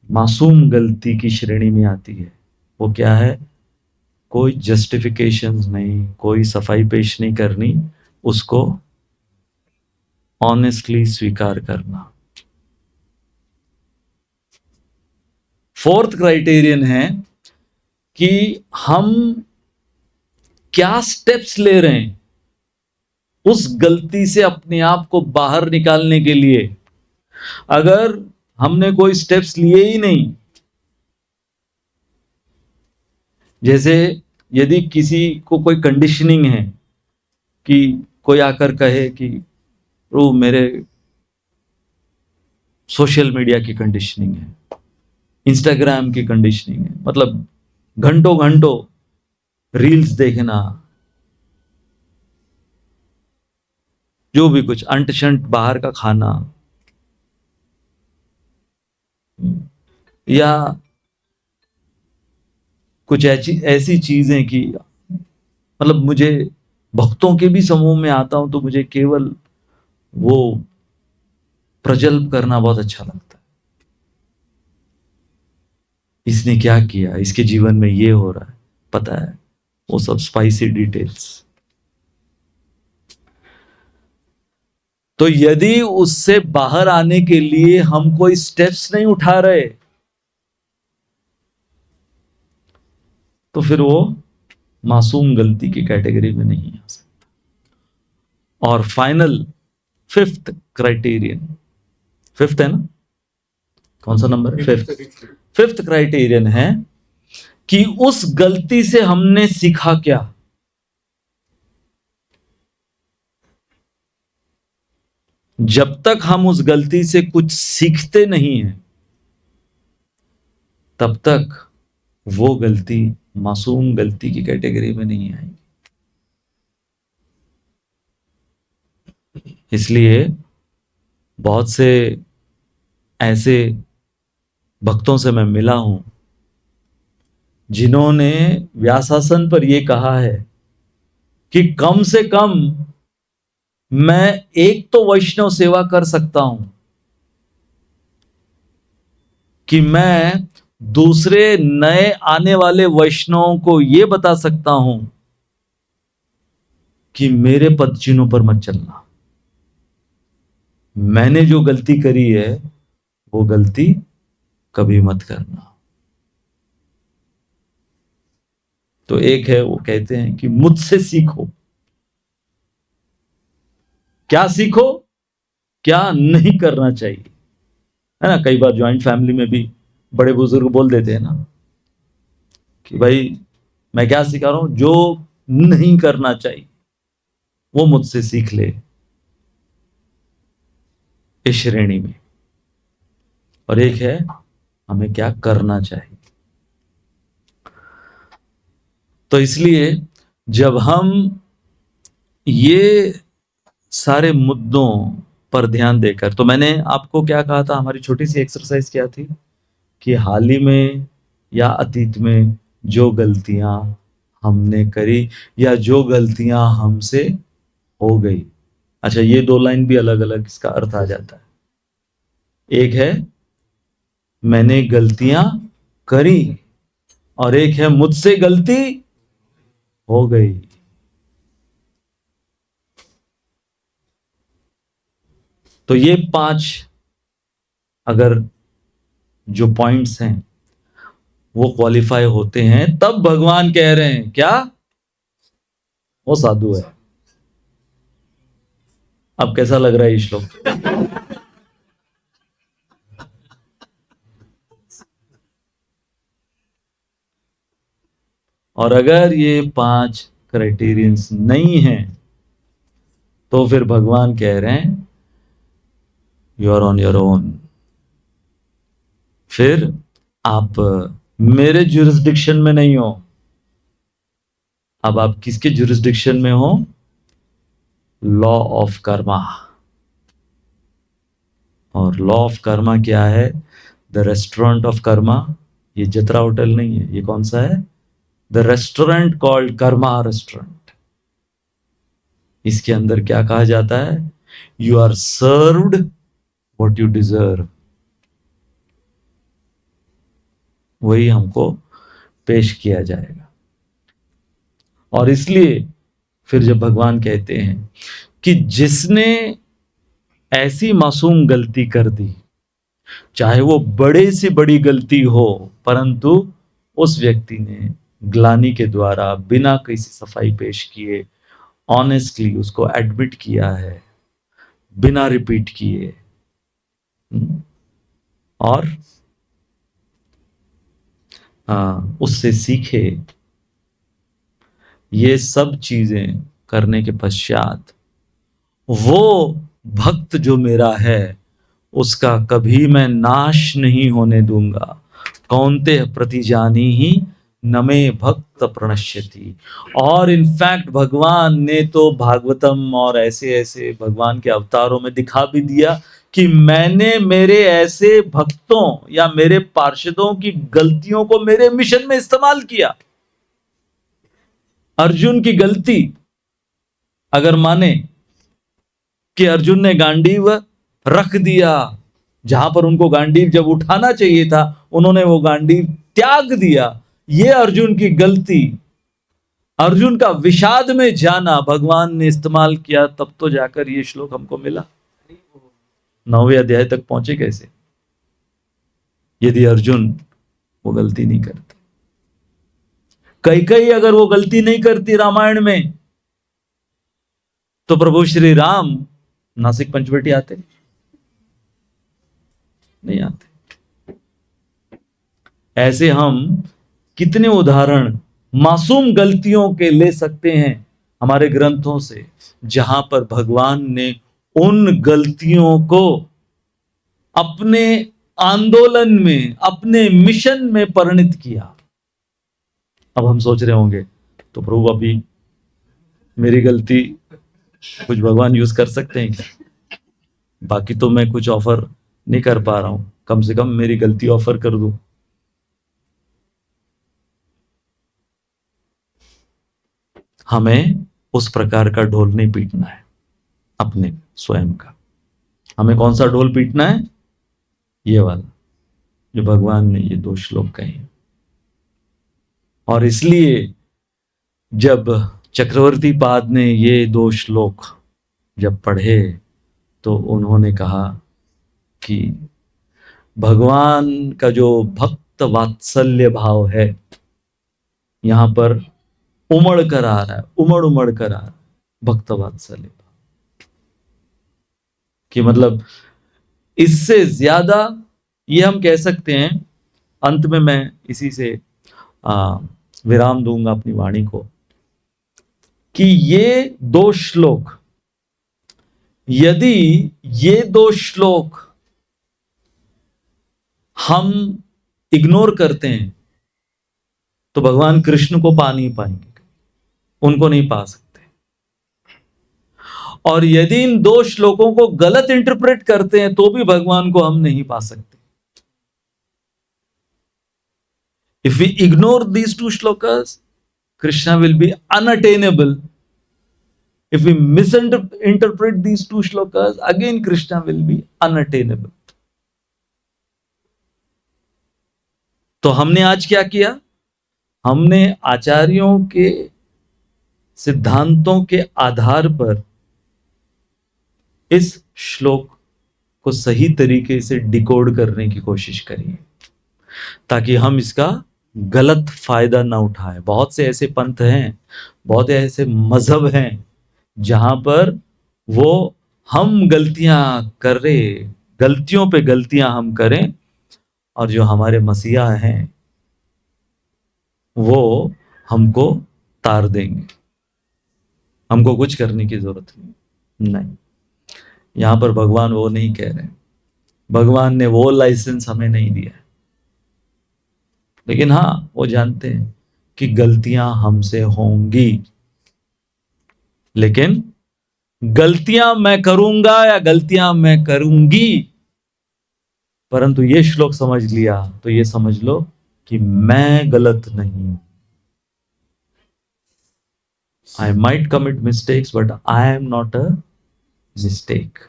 मासूम गलती की श्रेणी में आती है? वो क्या है? कोई जस्टिफिकेशंस नहीं, कोई सफाई पेश नहीं करनी, उसको ऑनेस्टली स्वीकार करना। फोर्थ क्राइटेरियन है कि हम क्या स्टेप्स ले रहे हैं उस गलती से अपने आप को बाहर निकालने के लिए। अगर हमने कोई स्टेप्स लिए ही नहीं, जैसे यदि किसी को कोई कंडीशनिंग है कि कोई आकर कहे कि वो मेरे सोशल मीडिया की कंडीशनिंग है, इंस्टाग्राम की कंडीशनिंग है, मतलब घंटों घंटों रील्स देखना, जो भी कुछ अंट शंट बाहर का खाना, या कुछ ऐसी चीजें कि मतलब मुझे भक्तों के भी समूह में आता हूं तो मुझे केवल वो प्रजल्प करना बहुत अच्छा लगता है। इसने क्या किया, इसके जीवन में ये हो रहा है, पता है, वो सब स्पाइसी डिटेल्स। तो यदि उससे बाहर आने के लिए हम कोई स्टेप्स नहीं उठा रहे तो फिर वो मासूम गलती की कैटेगरी में नहीं आ सकता। और फाइनल फिफ्थ क्राइटेरियन, फिफ्थ है ना, कौन सा नंबर है? फिफ्थ। फिफ्थ क्राइटेरियन है कि उस गलती से हमने सीखा क्या। जब तक हम उस गलती से कुछ सीखते नहीं हैं तब तक वो गलती मासूम गलती की कैटेगरी में नहीं आएगी। इसलिए बहुत से ऐसे भक्तों से मैं मिला हूं जिन्होंने व्यासासन पर यह कहा है कि कम से कम मैं एक तो वैष्णव सेवा कर सकता हूं कि मैं दूसरे नए आने वाले वैष्णवों को यह बता सकता हूं कि मेरे पद चिन्हों पर मत चलना, मैंने जो गलती करी है वो गलती कभी मत करना। तो एक है, वो कहते हैं कि मुझसे सीखो। क्या सीखो? क्या नहीं करना चाहिए, है ना। कई बार ज्वाइंट फैमिली में भी बड़े बुजुर्ग बोल देते हैं ना कि भाई मैं क्या सिखा रहा हूं, जो नहीं करना चाहिए वो मुझसे सीख ले, इस श्रेणी में। और एक है हमें क्या करना चाहिए। तो इसलिए जब हम ये सारे मुद्दों पर ध्यान देकर, तो मैंने आपको क्या कहा था, हमारी छोटी सी एक्सरसाइज क्या थी कि हाल ही में या अतीत में जो गलतियां हमने करी या जो गलतियां हमसे हो गई। अच्छा, ये दो लाइन भी अलग अलग इसका अर्थ आ जाता है। एक है मैंने गलतियां करी और एक है मुझसे गलती हो गई। तो ये 5 अगर जो पॉइंट्स हैं वो क्वालिफाई होते हैं तब भगवान कह रहे हैं क्या, वो साधु है। अब कैसा लग रहा है ये श्लोक? और अगर ये 5 क्राइटेरियंस नहीं हैं तो फिर भगवान कह रहे हैं you are on your own. फिर आप मेरे ज्यूरिसडिक्शन में नहीं हो। अब आप किसके ज्यूरिसडिक्शन में हो? Law of karma. और लॉ ऑफ कर्मा क्या है? The restaurant of karma. ये जतरा होटल नहीं है, ये कौन सा है? The restaurant called karma restaurant. इसके अंदर क्या कहा जाता है? You are served what you deserve. वही हमको पेश किया जाएगा। और इसलिए फिर जब भगवान कहते हैं कि जिसने ऐसी मासूम गलती कर दी, चाहे वो बड़े से बड़ी गलती हो, परंतु उस व्यक्ति ने ग्लानि के द्वारा बिना किसी सफाई पेश किए ऑनेस्टली उसको एडमिट किया है, बिना रिपीट किए, और उससे सीखे। ये सब चीजें करने के पश्चात वो भक्त जो मेरा है उसका कभी मैं नाश नहीं होने दूंगा। कौन्ते प्रतिजानी ही नमे भक्त प्रणश्यति। और इनफैक्ट भगवान ने तो भागवतम और ऐसे ऐसे भगवान के अवतारों में दिखा भी दिया कि मैंने मेरे ऐसे भक्तों या मेरे पार्षदों की गलतियों को मेरे मिशन में इस्तेमाल किया। अर्जुन की गलती अगर माने कि अर्जुन ने गांडीव रख दिया, जहां पर उनको गांडीव जब उठाना चाहिए था उन्होंने वो गांडीव त्याग दिया, ये अर्जुन की गलती, अर्जुन का विषाद में जाना भगवान ने इस्तेमाल किया, तब तो जाकर ये श्लोक हमको मिला। 9वें अध्याय तक पहुंचे कैसे, यदि अर्जुन वो गलती नहीं करते। कई अगर वो गलती नहीं करती रामायण में, तो प्रभु श्री राम नासिक पंचवटी आते नहीं आते। ऐसे हम कितने उदाहरण मासूम गलतियों के ले सकते हैं हमारे ग्रंथों से, जहां पर भगवान ने उन गलतियों को अपने आंदोलन में, अपने मिशन में परिणित किया। अब हम सोच रहे होंगे तो प्रभु अभी मेरी गलती कुछ भगवान यूज कर सकते हैं क्या? बाकी तो मैं कुछ ऑफर नहीं कर पा रहा हूं, कम से कम मेरी गलती ऑफर कर दूं। हमें उस प्रकार का ढोल नहीं पीटना है अपने स्वयं का। हमें कौन सा ढोल पीटना है? ये वाला जो भगवान ने ये 2 श्लोक कहे। और इसलिए जब चक्रवर्ती पाद ने ये 2 श्लोक जब पढ़े तो उन्होंने कहा कि भगवान का जो भक्त वात्सल्य भाव है यहां पर उमड़ कर आ रहा है, उमड़ कर आ रहा है भक्त वात्सल्य भाव, कि मतलब इससे ज्यादा ये हम कह सकते हैं। अंत में मैं इसी से विराम दूंगा अपनी वाणी को, कि ये 2 श्लोक, यदि ये 2 श्लोक हम इग्नोर करते हैं तो भगवान कृष्ण को पा नहीं पाएंगे, उनको नहीं पा सकते। और यदि इन 2 श्लोकों को गलत इंटरप्रेट करते हैं तो भी भगवान को हम नहीं पा सकते। If we ignore these 2 shlokas, Krishna will be unattainable. If we misinterpret these 2 shlokas, again Krishna will be unattainable. तो हमने आज क्या किया? हमने आचार्यों के सिद्धांतों के आधार पर इस श्लोक को सही तरीके से डिकोड करने की कोशिश करी, ताकि हम इसका गलत फायदा ना उठाए। बहुत से ऐसे पंथ हैं, बहुत ऐसे मजहब हैं जहां पर वो हम गलतियां कर रहे, गलतियों पे गलतियां हम करें, और जो हमारे मसीहा हैं वो हमको तार देंगे, हमको कुछ करने की जरूरत नहीं। यहां पर भगवान वो नहीं कह रहे, भगवान ने वो लाइसेंस हमें नहीं दिया। लेकिन हाँ, वो जानते हैं कि गलतियां हमसे होंगी, लेकिन गलतियां मैं करूंगा या गलतियां मैं करूंगी, परंतु ये श्लोक समझ लिया तो ये समझ लो कि मैं गलत नहीं। I might commit mistakes, but I am not a mistake.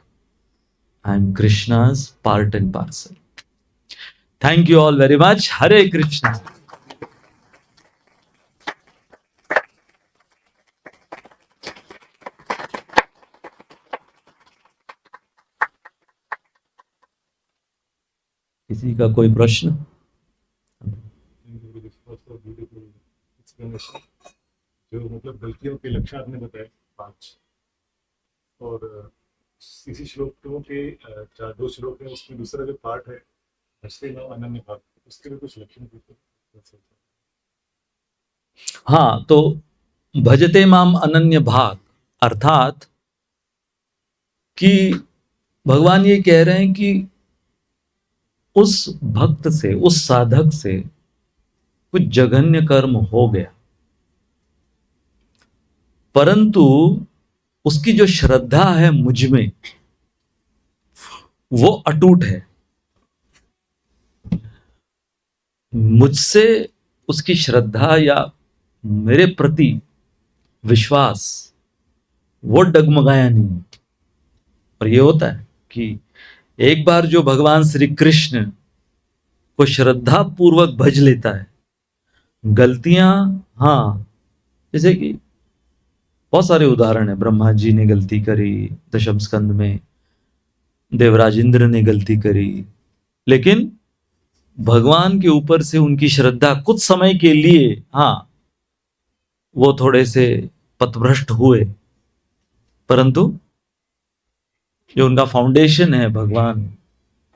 I am Krishna's part and parcel. Thank you all very much. Hare Krishna. किसी का कोई प्रश्न? जो मतलब गलतियों के लक्षण आपने बताए 5, और इसी श्लोकों के 2 श्लोक है, उसमें दूसरा जो पार्ट है हस्ते नाम अनन्य भाग, उसके भी कुछ लक्षण पूछो। हाँ, तो भजते माम अनन्य भाग अर्थात कि भगवान ये कह रहे हैं कि उस भक्त से, उस साधक से कुछ जघन्य कर्म हो गया, परंतु उसकी जो श्रद्धा है मुझ में वो अटूट है। मुझसे उसकी श्रद्धा या मेरे प्रति विश्वास वो डगमगाया नहीं। और ये होता है कि एक बार जो भगवान श्री कृष्ण को श्रद्धा पूर्वक भज लेता है, गलतियां, हाँ, जैसे कि बहुत सारे उदाहरण है। ब्रह्मा जी ने गलती करी दशम स्कंद में, देवराज इंद्र ने गलती करी, लेकिन भगवान के ऊपर से उनकी श्रद्धा कुछ समय के लिए, हाँ, वो थोड़े से पथभ्रष्ट हुए, परंतु जो उनका फाउंडेशन है भगवान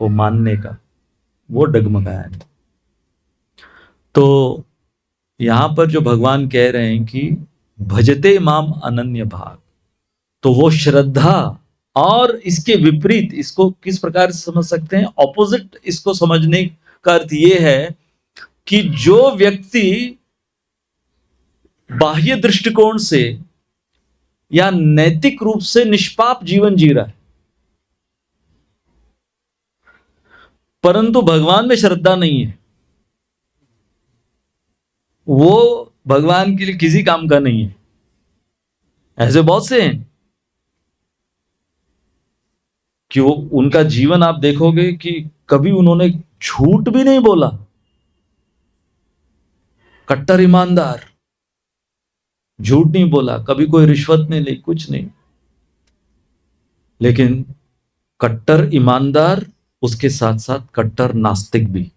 को मानने का, वो डगमगाया नहीं। तो यहां पर जो भगवान कह रहे हैं कि भजते माम अनन्य भाग, तो वो श्रद्धा, और इसके विपरीत इसको किस प्रकार से समझ सकते हैं, ऑपोजिट इसको समझने का अर्थ ये है कि जो व्यक्ति बाह्य दृष्टिकोण से या नैतिक रूप से निष्पाप जीवन जी रहा है, परंतु भगवान में श्रद्धा नहीं है, वो भगवान के लिए किसी काम का नहीं है। ऐसे बहुत से हैं कि वो, उनका जीवन आप देखोगे कि कभी उन्होंने झूठ भी नहीं बोला, कट्टर ईमानदार, झूठ नहीं बोला, कभी कोई रिश्वत नहीं ली, कुछ नहीं, लेकिन कट्टर ईमानदार, उसके साथ साथ कट्टर नास्तिक भी।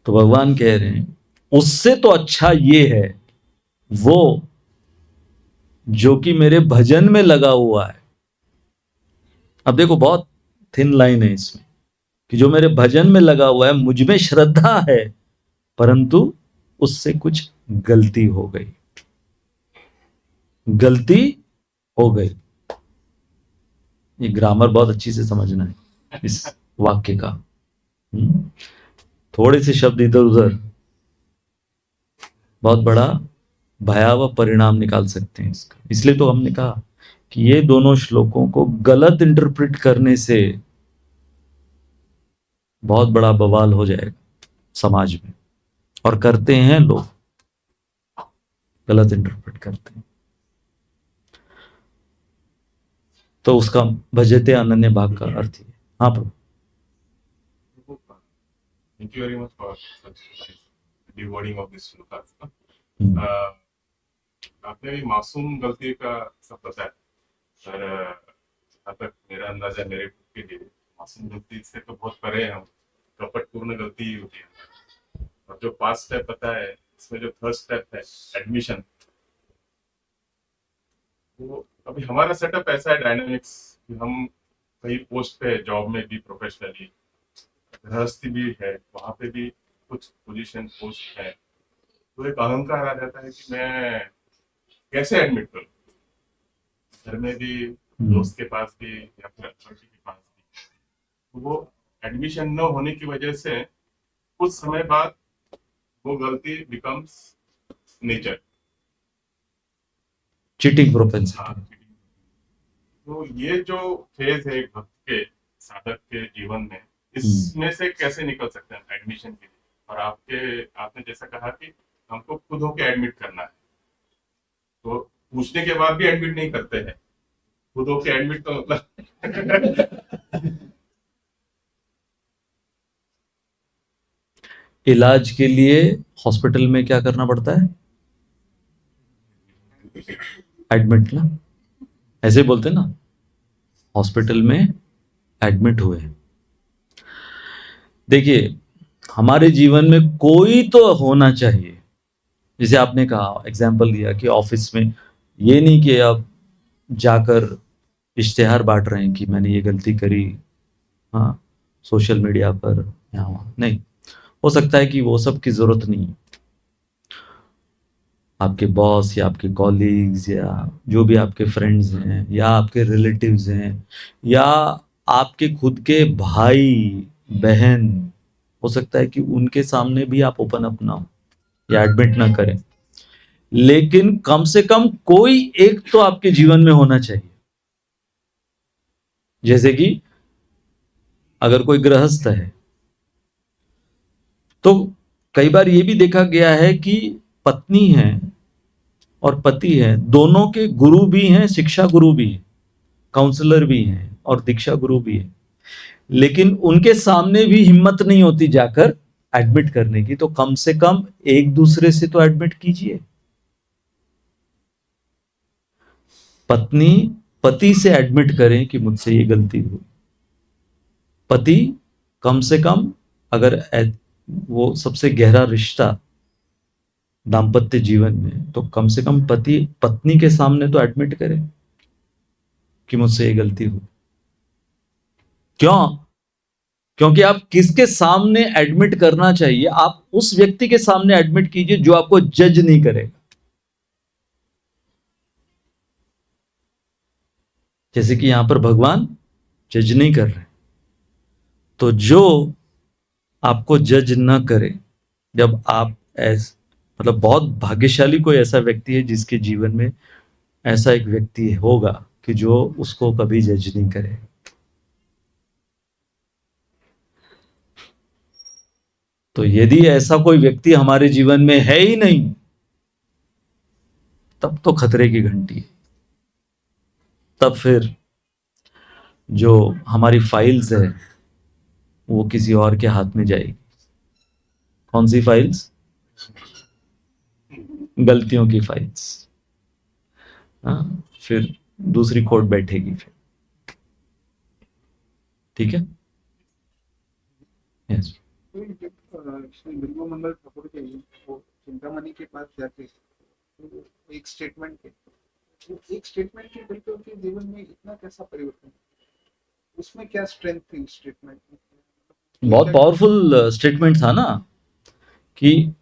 तो भगवान कह रहे हैं उससे तो अच्छा ये है वो जो कि मेरे भजन में लगा हुआ है। अब देखो बहुत थिन लाइन है इसमें, कि जो मेरे भजन में लगा हुआ है, मुझ में श्रद्धा है, परंतु उससे कुछ गलती हो गई, गलती हो गई। ये ग्रामर बहुत अच्छी से समझना है इस वाक्य का। थोड़े से शब्द इधर उधर बहुत बड़ा भयावह परिणाम निकाल सकते हैं इसका। इसलिए तो हमने कहा कि ये दोनों श्लोकों को गलत इंटरप्रेट करने से बहुत बड़ा बवाल हो जाएगा समाज में, और करते हैं लोग, गलत इंटरप्रेट करते हैं। तो उसका भजते अनन्य भाग का अर्थ है। हाँ प्रभु। Thank you very much for such nice rewording of this shlokas. आपने भी मासूम गलती का सब पता है, पर जहाँ तक मेरा अंदाजा, मेरे खुद के लिए मासूम गलती से तो बहुत परे है हम, कपटपूर्ण गलती ही होती है। और जो 5 स्टेप पता है, इसमें जो थर्ड स्टेप है एडमिशन, वो अभी हमारा सेटअप ऐसा है डायनामिक्स कि हम कहीं पोस्ट पे, जॉब में भी, प्रोफेशनली, गृहस्थी भी है, वहां पे भी कुछ पोजीशन पोस्ट है, तो एक अहंकार आ जाता है कि मैं कैसे एडमिट करूं, घर में भी, दोस्त के पास भी, या फिर अथॉरिटी के पास भी। तो वो एडमिशन न होने की वजह से कुछ समय बाद वो गलती बिकम्स नेचर, चीटिंग प्रोपेंसिटी। हाँ, तो ये जो फेज है एक भक्त के, साधक के जीवन में, इसमें से कैसे निकल सकते हैं एडमिशन के लिए? और आपने जैसा कहा कि हमको खुद होके एडमिट करना है, तो पूछने के बाद भी एडमिट नहीं करते हैं, खुद होके एडमिट तो मतलब इलाज के लिए हॉस्पिटल में क्या करना पड़ता है, एडमिट ना, ऐसे बोलते ना, हॉस्पिटल में एडमिट हुए। देखिए हमारे जीवन में कोई तो होना चाहिए, जैसे आपने कहा, एग्जाम्पल दिया कि ऑफिस में, ये नहीं कि आप जाकर इश्तेहार बांट रहे हैं कि मैंने ये गलती करी, हाँ, सोशल मीडिया पर, यहाँ वहाँ, नहीं। हो सकता है कि वो सब की जरूरत नहीं है। आपके बॉस या आपके कॉलीग्स या जो भी आपके फ्रेंड्स हैं या आपके रिलेटिव्स हैं या आपके खुद के भाई बहन, हो सकता है कि उनके सामने भी आप ओपन अप ना हो या एडमिट ना करें, लेकिन कम से कम कोई एक तो आपके जीवन में होना चाहिए। जैसे कि अगर कोई गृहस्थ है तो कई बार ये भी देखा गया है कि पत्नी है और पति है, दोनों के गुरु भी हैं, शिक्षा गुरु भी हैं, काउंसलर भी हैं और दीक्षा गुरु भी हैं, लेकिन उनके सामने भी हिम्मत नहीं होती जाकर एडमिट करने की। तो कम से कम एक दूसरे से तो एडमिट कीजिए। पत्नी पति से एडमिट करें कि मुझसे ये गलती हुई। पति कम से कम, अगर वो सबसे गहरा रिश्ता दाम्पत्य जीवन में, तो कम से कम पति पत्नी के सामने तो एडमिट करे कि मुझसे ये गलती हुई। क्यों? क्योंकि आप किसके सामने एडमिट करना चाहिए? आप उस व्यक्ति के सामने एडमिट कीजिए जो आपको जज नहीं करेगा। जैसे कि यहां पर भगवान जज नहीं कर रहे, तो जो आपको जज न करे, जब आप मतलब बहुत भाग्यशाली कोई ऐसा व्यक्ति है जिसके जीवन में ऐसा एक व्यक्ति होगा कि जो उसको कभी जज नहीं करे। तो यदि ऐसा कोई व्यक्ति हमारे जीवन में है ही नहीं, तब तो खतरे की घंटी है। तब फिर जो हमारी फाइल्स है वो किसी और के हाथ में जाएगी। कौन सी फाइल्स? गलतियों की फाइल्स। हाँ, फिर दूसरी कोर्ट बैठेगी फिर। ठीक है? यस। श्री बिल्व मंगल ठाकुर के वो चिंतामणि के पास जाके तो एक स्टेटमेंट के बिल्कुल उनके जीवन में इतना कैसा परिवर्तन, उसमें क्या स्ट्रेंथ थी उस स्टेटमेंट में? बहुत पावरफुल स्टेटमेंट था ना, कि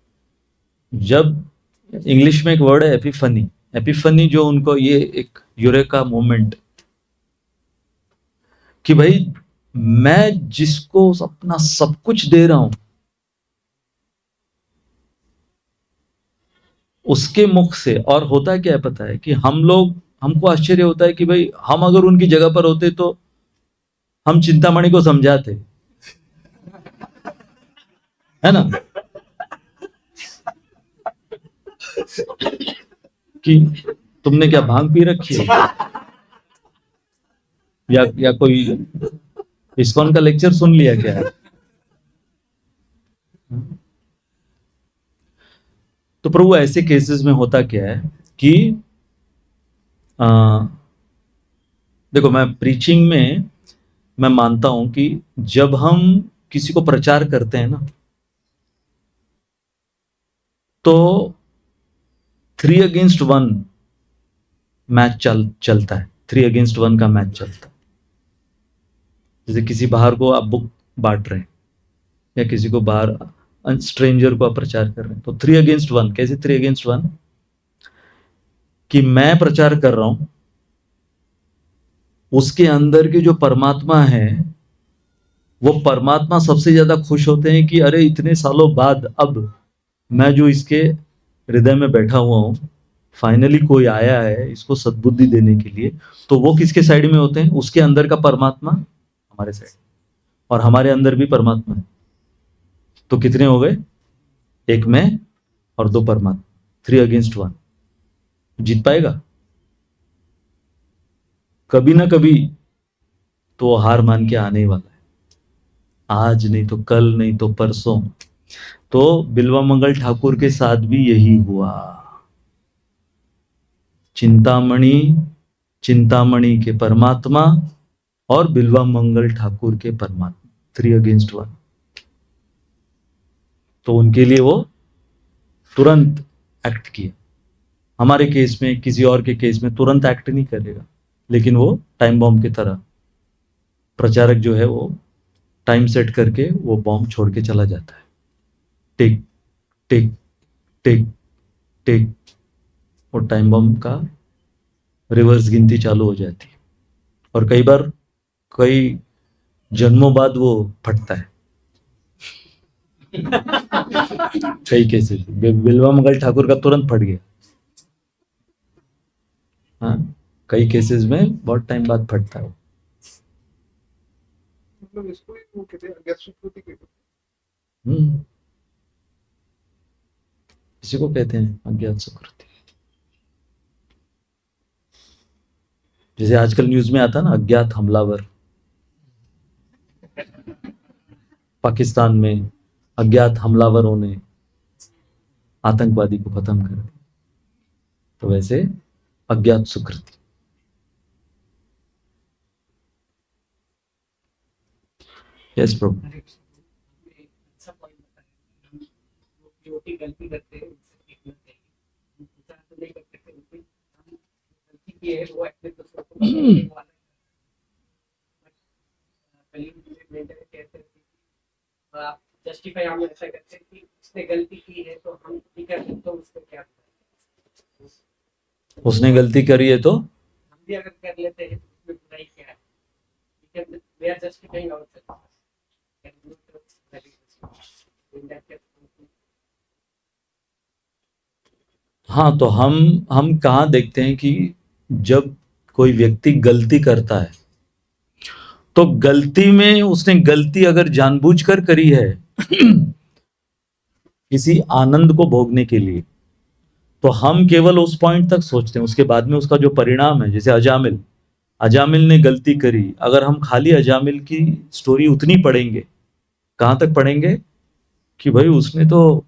जब इंग्लिश में एक वर्ड है एपिफनी, एपिफनी जो उनको ये एक यूरेका मोमेंट, कि भाई मैं जिसको अपना सब कुछ दे रहा हूं उसके मुख से। और होता है क्या है पता है, कि हमको आश्चर्य होता है कि भाई हम अगर उनकी जगह पर होते तो हम चिंतामणि को समझाते, है ना, कि तुमने क्या भांग पी रखी है, या कोई इस्कॉन का लेक्चर सुन लिया क्या है? तो प्रभु ऐसे केसेस में होता क्या है कि देखो, मैं प्रीचिंग में मैं मानता हूं कि जब हम किसी को प्रचार करते हैं ना, तो 3 against 1 मैच चलता है। 3 against 1 का मैच चलता है। जैसे किसी बाहर को आप बुक बांट रहे हैं, या किसी को बाहर स्ट्रेंजर को आप प्रचार कर रहे हैं, तो 3 against 1। कैसे 3 against 1? कि मैं प्रचार कर रहा हूं, उसके अंदर के जो परमात्मा है, वो परमात्मा सबसे ज्यादा खुश होते हैं कि अरे इतने सालों बाद अब मैं जो इसके हृदय में बैठा हुआ हूं, फाइनली कोई आया है इसको सद्बुद्धि देने के लिए। तो वो किसके साइड में होते हैं? उसके अंदर का परमात्मा हमारे साइड, और हमारे अंदर भी परमात्मा है। तो कितने हो गए? एक मैं और 2 परमात्मा। 3 against 1। जीत पाएगा? कभी ना कभी तो हार मान के आने ही वाला है। आज नहीं तो कल, नहीं तो परसों। तो बिल्वा मंगल ठाकुर के साथ भी यही हुआ। चिंतामणि के परमात्मा और बिल्वा मंगल ठाकुर के परमात्मा, 3 against 1। तो उनके लिए वो तुरंत एक्ट किया। हमारे केस में, किसी और के केस में तुरंत एक्ट नहीं करेगा, लेकिन वो टाइम बॉम्ब की तरह, प्रचारक जो है वो टाइम सेट करके वो बॉम्ब छोड़ के चला जाता है। टिक टिक टिक टिक, और टाइम बॉम्ब का रिवर्स गिनती चालू हो जाती है। और कई बार कई जन्मों बाद वो फटता है। कई केसेस बिल्वा मंगल ठाकुर का तुरंत फट गया। हाँ, कई केसेस में बहुत टाइम बाद फटता है। मतलब इसको ही वो कहते हैं अज्ञात स्वीकृति कहते हैं। इसी को कहते हैं अज्ञात सुकृति। जैसे आजकल न्यूज में आता ना, अज्ञात हमलावर पाकिस्तान में, अज्ञात हमलावरों ने आतंकवादी को खत्म कर दिया, तो वैसे अज्ञात सुकृति। यस प्रभु। अच्छा पॉइंट बताया। हम जो भी गलती करते हैं उससे सीखना चाहिए। हम दूसरा तो नहीं कर सकते, लेकिन हम गलती की है वो एक्चुअली दूसरों को बताने वाला है। कलीग मुझे मेंटर कहते हैं कि आप जस्टिफाई हम ऐसा करते हैं कि उसने गलती की है तो हम भी कर सकते, तो उसको क्या उसने गलती करी है तो हम भी अगर कर लेते हैं तो उसमें बुराई क्या है? Because we are justifying ourselves. And we are justifying in that case. हाँ, तो हम कहाँ देखते हैं कि जब कोई व्यक्ति गलती करता है तो गलती में उसने गलती अगर जानबूझकर करी है किसी आनंद को भोगने के लिए, तो हम केवल उस पॉइंट तक सोचते हैं, उसके बाद में उसका जो परिणाम है। जैसे अजामिल ने गलती करी, अगर हम खाली अजामिल की स्टोरी उतनी पढ़ेंगे, कहां तक पढ़ेंगे कि भाई उसने तो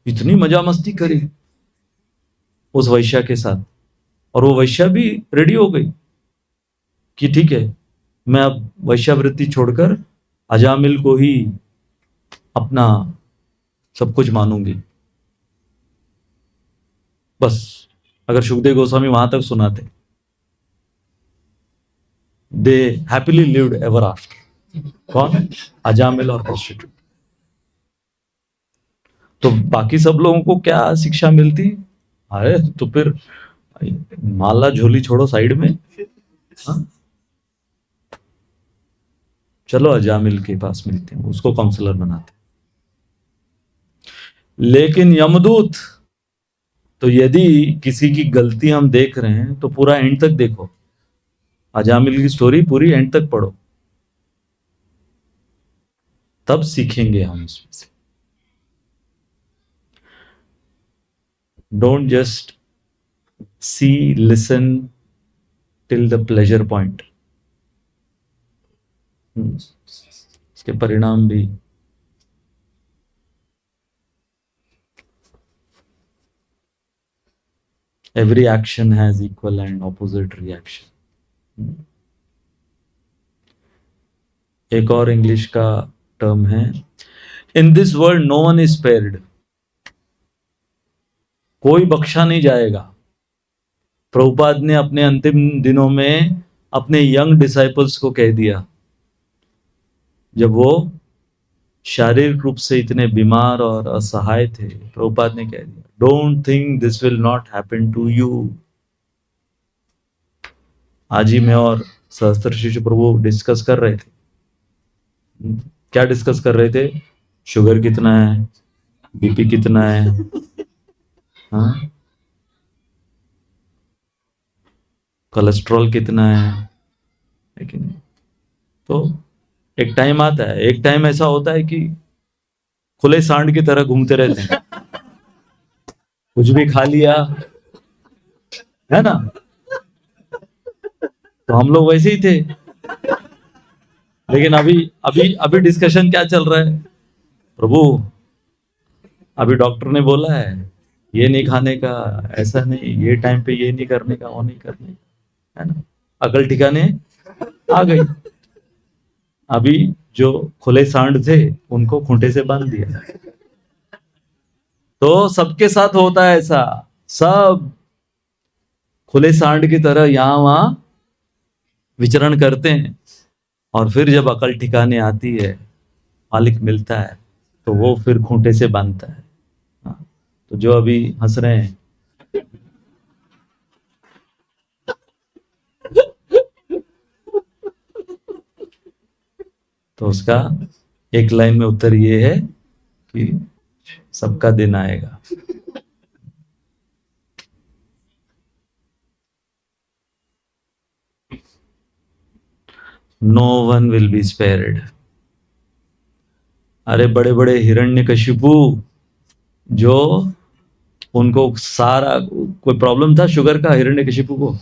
इतनी मजा मस्ती करी उस वैश्या के साथ, और वो वैश्या भी रेडी हो गई कि ठीक है, मैं अब वैश्यावृत्ति छोड़कर अजामिल को ही अपना सब कुछ मानूंगी। बस अगर सुखदेव गोस्वामी वहां तक सुनाते, दे हैप्पीली लिव्ड एवर आफ्टर। कौन? अजामिल और प्रोस्टिट्यूट। तो बाकी सब लोगों को क्या शिक्षा मिलती? अरे तो फिर माला झोली छोड़ो साइड में, हाँ? चलो अजामिल के पास मिलते हैं, उसको काउंसलर बनाते हैं। लेकिन यमदूत, तो यदि किसी की गलती हम देख रहे हैं तो पूरा एंड तक देखो, अजामिल की स्टोरी पूरी एंड तक पढ़ो, तब सीखेंगे हम इसमें से। Don't just see, listen till the pleasure point. इसके परिणाम भी every action has equal and opposite reaction। एक और इंग्लिश का टर्म है, in this world no one is spared. कोई बख्शा नहीं जाएगा। प्रभुपाद ने अपने अंतिम दिनों में अपने यंग डिसाइपल्स को कह दिया, जब वो शारीरिक रूप से इतने बीमार और असहाय थे, प्रभुपाद ने कह दिया, don't think this will not happen to you. आज ही मैं और सहस्त्र शिष्य प्रभु डिस्कस कर रहे थे। क्या डिस्कस कर रहे थे? शुगर कितना है, बीपी कितना है, हाँ, कोलेस्ट्रॉल कितना है। लेकिन तो एक टाइम आता है, एक टाइम ऐसा होता है कि खुले सांड की तरह घूमते रहते हैं, कुछ भी खा लिया, है ना? तो हम लोग वैसे ही थे। लेकिन अभी अभी अभी डिस्कशन क्या चल रहा है? प्रभु अभी डॉक्टर ने बोला है ये नहीं खाने का, ऐसा नहीं, ये टाइम पे ये नहीं करने का, वो नहीं करने का, है ना? अकल ठिकाने आ गई। अभी जो खुले सांड थे उनको खूंटे से बांध दिया। तो सबके साथ होता है ऐसा, सब खुले सांड की तरह यहां वहां विचरण करते हैं, और फिर जब अकल ठिकाने आती है, मालिक मिलता है, तो वो फिर खूंटे से बांधता है। हाँ, तो जो अभी हंस रहे हैं, तो उसका एक लाइन में उत्तर ये है कि सबका दिन आएगा। No one will be spared. अरे बड़े बड़े हिरण्यकशिपु जो उनको सारा कोई प्रॉब्लम था शुगर का हिरण्यकशिपु को,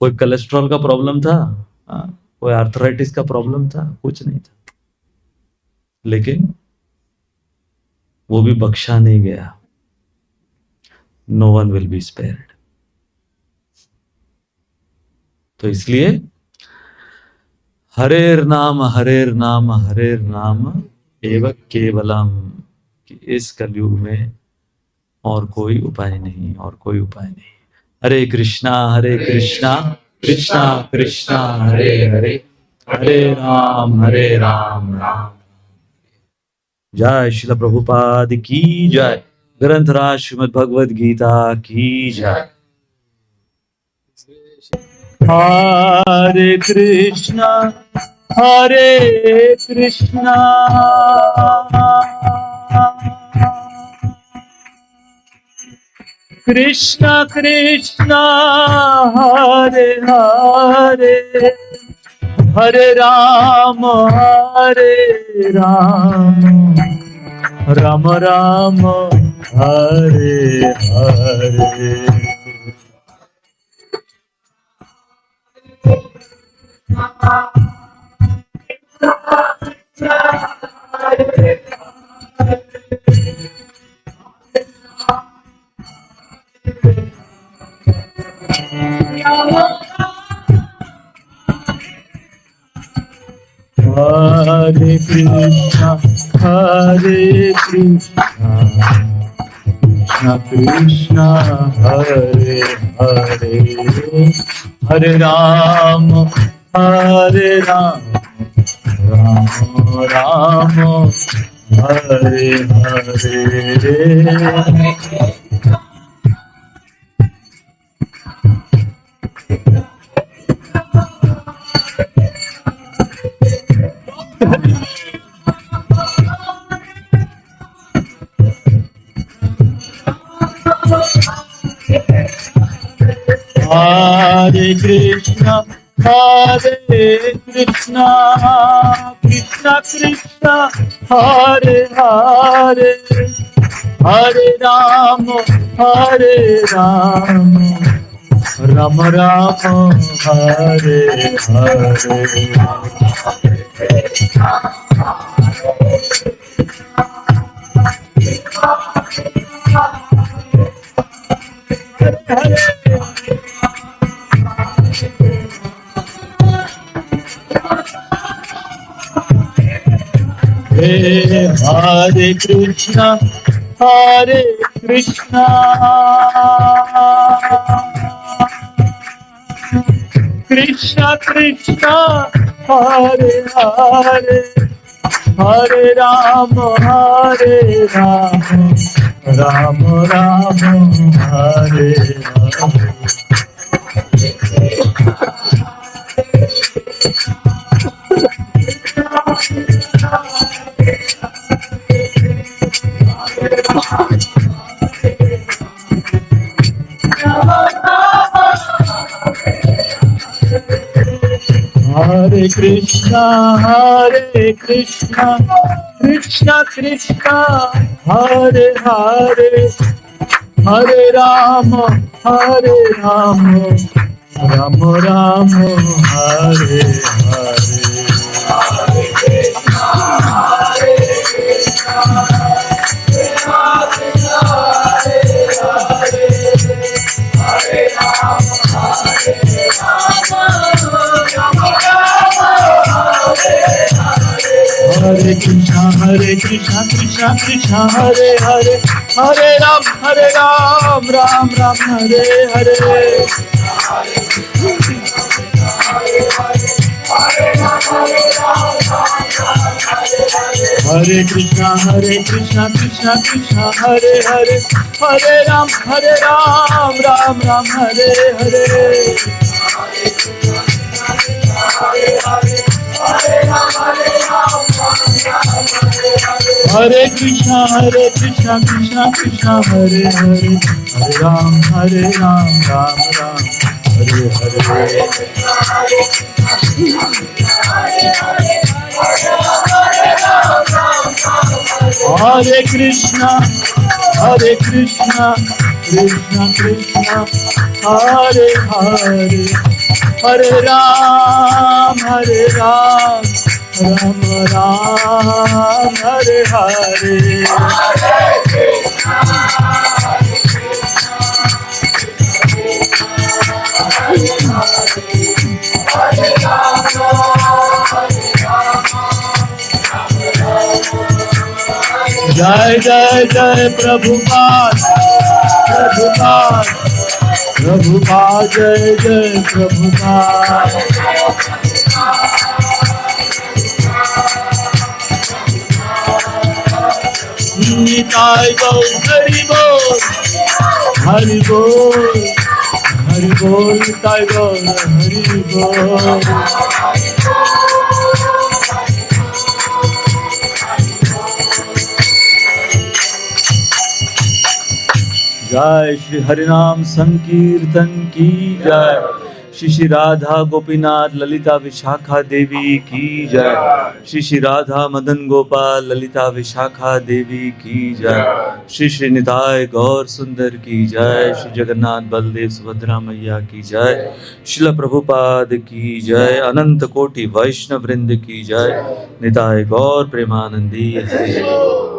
कोई कोलेस्ट्रॉल का प्रॉब्लम था, कोई आर्थराइटिस का प्रॉब्लम था, कुछ नहीं था, लेकिन वो भी बख्शा नहीं गया। No one will be spared. तो इसलिए हरेर नाम हरेर नाम हरेर नाम एव केवलम, कि इस कलयुग में और कोई उपाय नहीं, और कोई उपाय नहीं। हरे कृष्णा कृष्णा कृष्णा हरे हरे, हरे राम राम। जय श्रील प्रभुपाद की जय। ग्रंथराज श्रीमद् भगवद गीता की जय। हरे कृष्णा कृष्णा कृष्णा हरे हरे, हरे राम राम राम हरे हरे। हरे कृष्णा कृष्णा कृष्णा हरे हरे, हरे राम राम राम हरे हरे। हरे कृष्णा कृष्णा कृष्णा हरे हरे, हरे राम राम राम हरे हरे। हरे कृष्णा कृष्णा कृष्णा हरे हरे, हरे राम राम राम हरे हरे। हरे कृष्णा कृष्णा कृष्णा हरे हरे, हरे राम राम राम हरे हरे। हरे कृष्णा कृष्णा कृष्णा हरे हरे, हरे राम राम राम हरे हरे। हरे कृष्णा कृष्णा कृष्णा हरे हरे, हरे राम राम राम हरे हरे। हरे कृष्णा कृष्णा कृष्णा हरे हरे, हरे Ram Ram Ram Hare Hare. Hare Krishna, Hare Krishna, Krishna Krishna, Hare Hare, Hare Ram, Hare Ram, Ram Ram, Hare Hare. जय जय जय प्रभुपाद, प्रभुपाद, प्रभुपाद, जय जय प्रभुपाद। निताय गौर हरि बोल, हरि बोल, हरि बोल, निताय गौर हरि बोल। जय श्री हरिनाम संकीर्तन की जय। श्री श्री राधा गोपीनाथ ललिता विशाखा देवी की जय। श्री श्री राधा मदन गोपाल ललिता विशाखा देवी की जय। श्री श्री निताय गौर सुंदर की जय। श्री जगन्नाथ बलदेव सुभद्रा मैया की जय। शिल प्रभुपाद की जय। अनंत कोटि वैष्णव वृंद की जय। निताय गौर प्रेमानंदी हरे।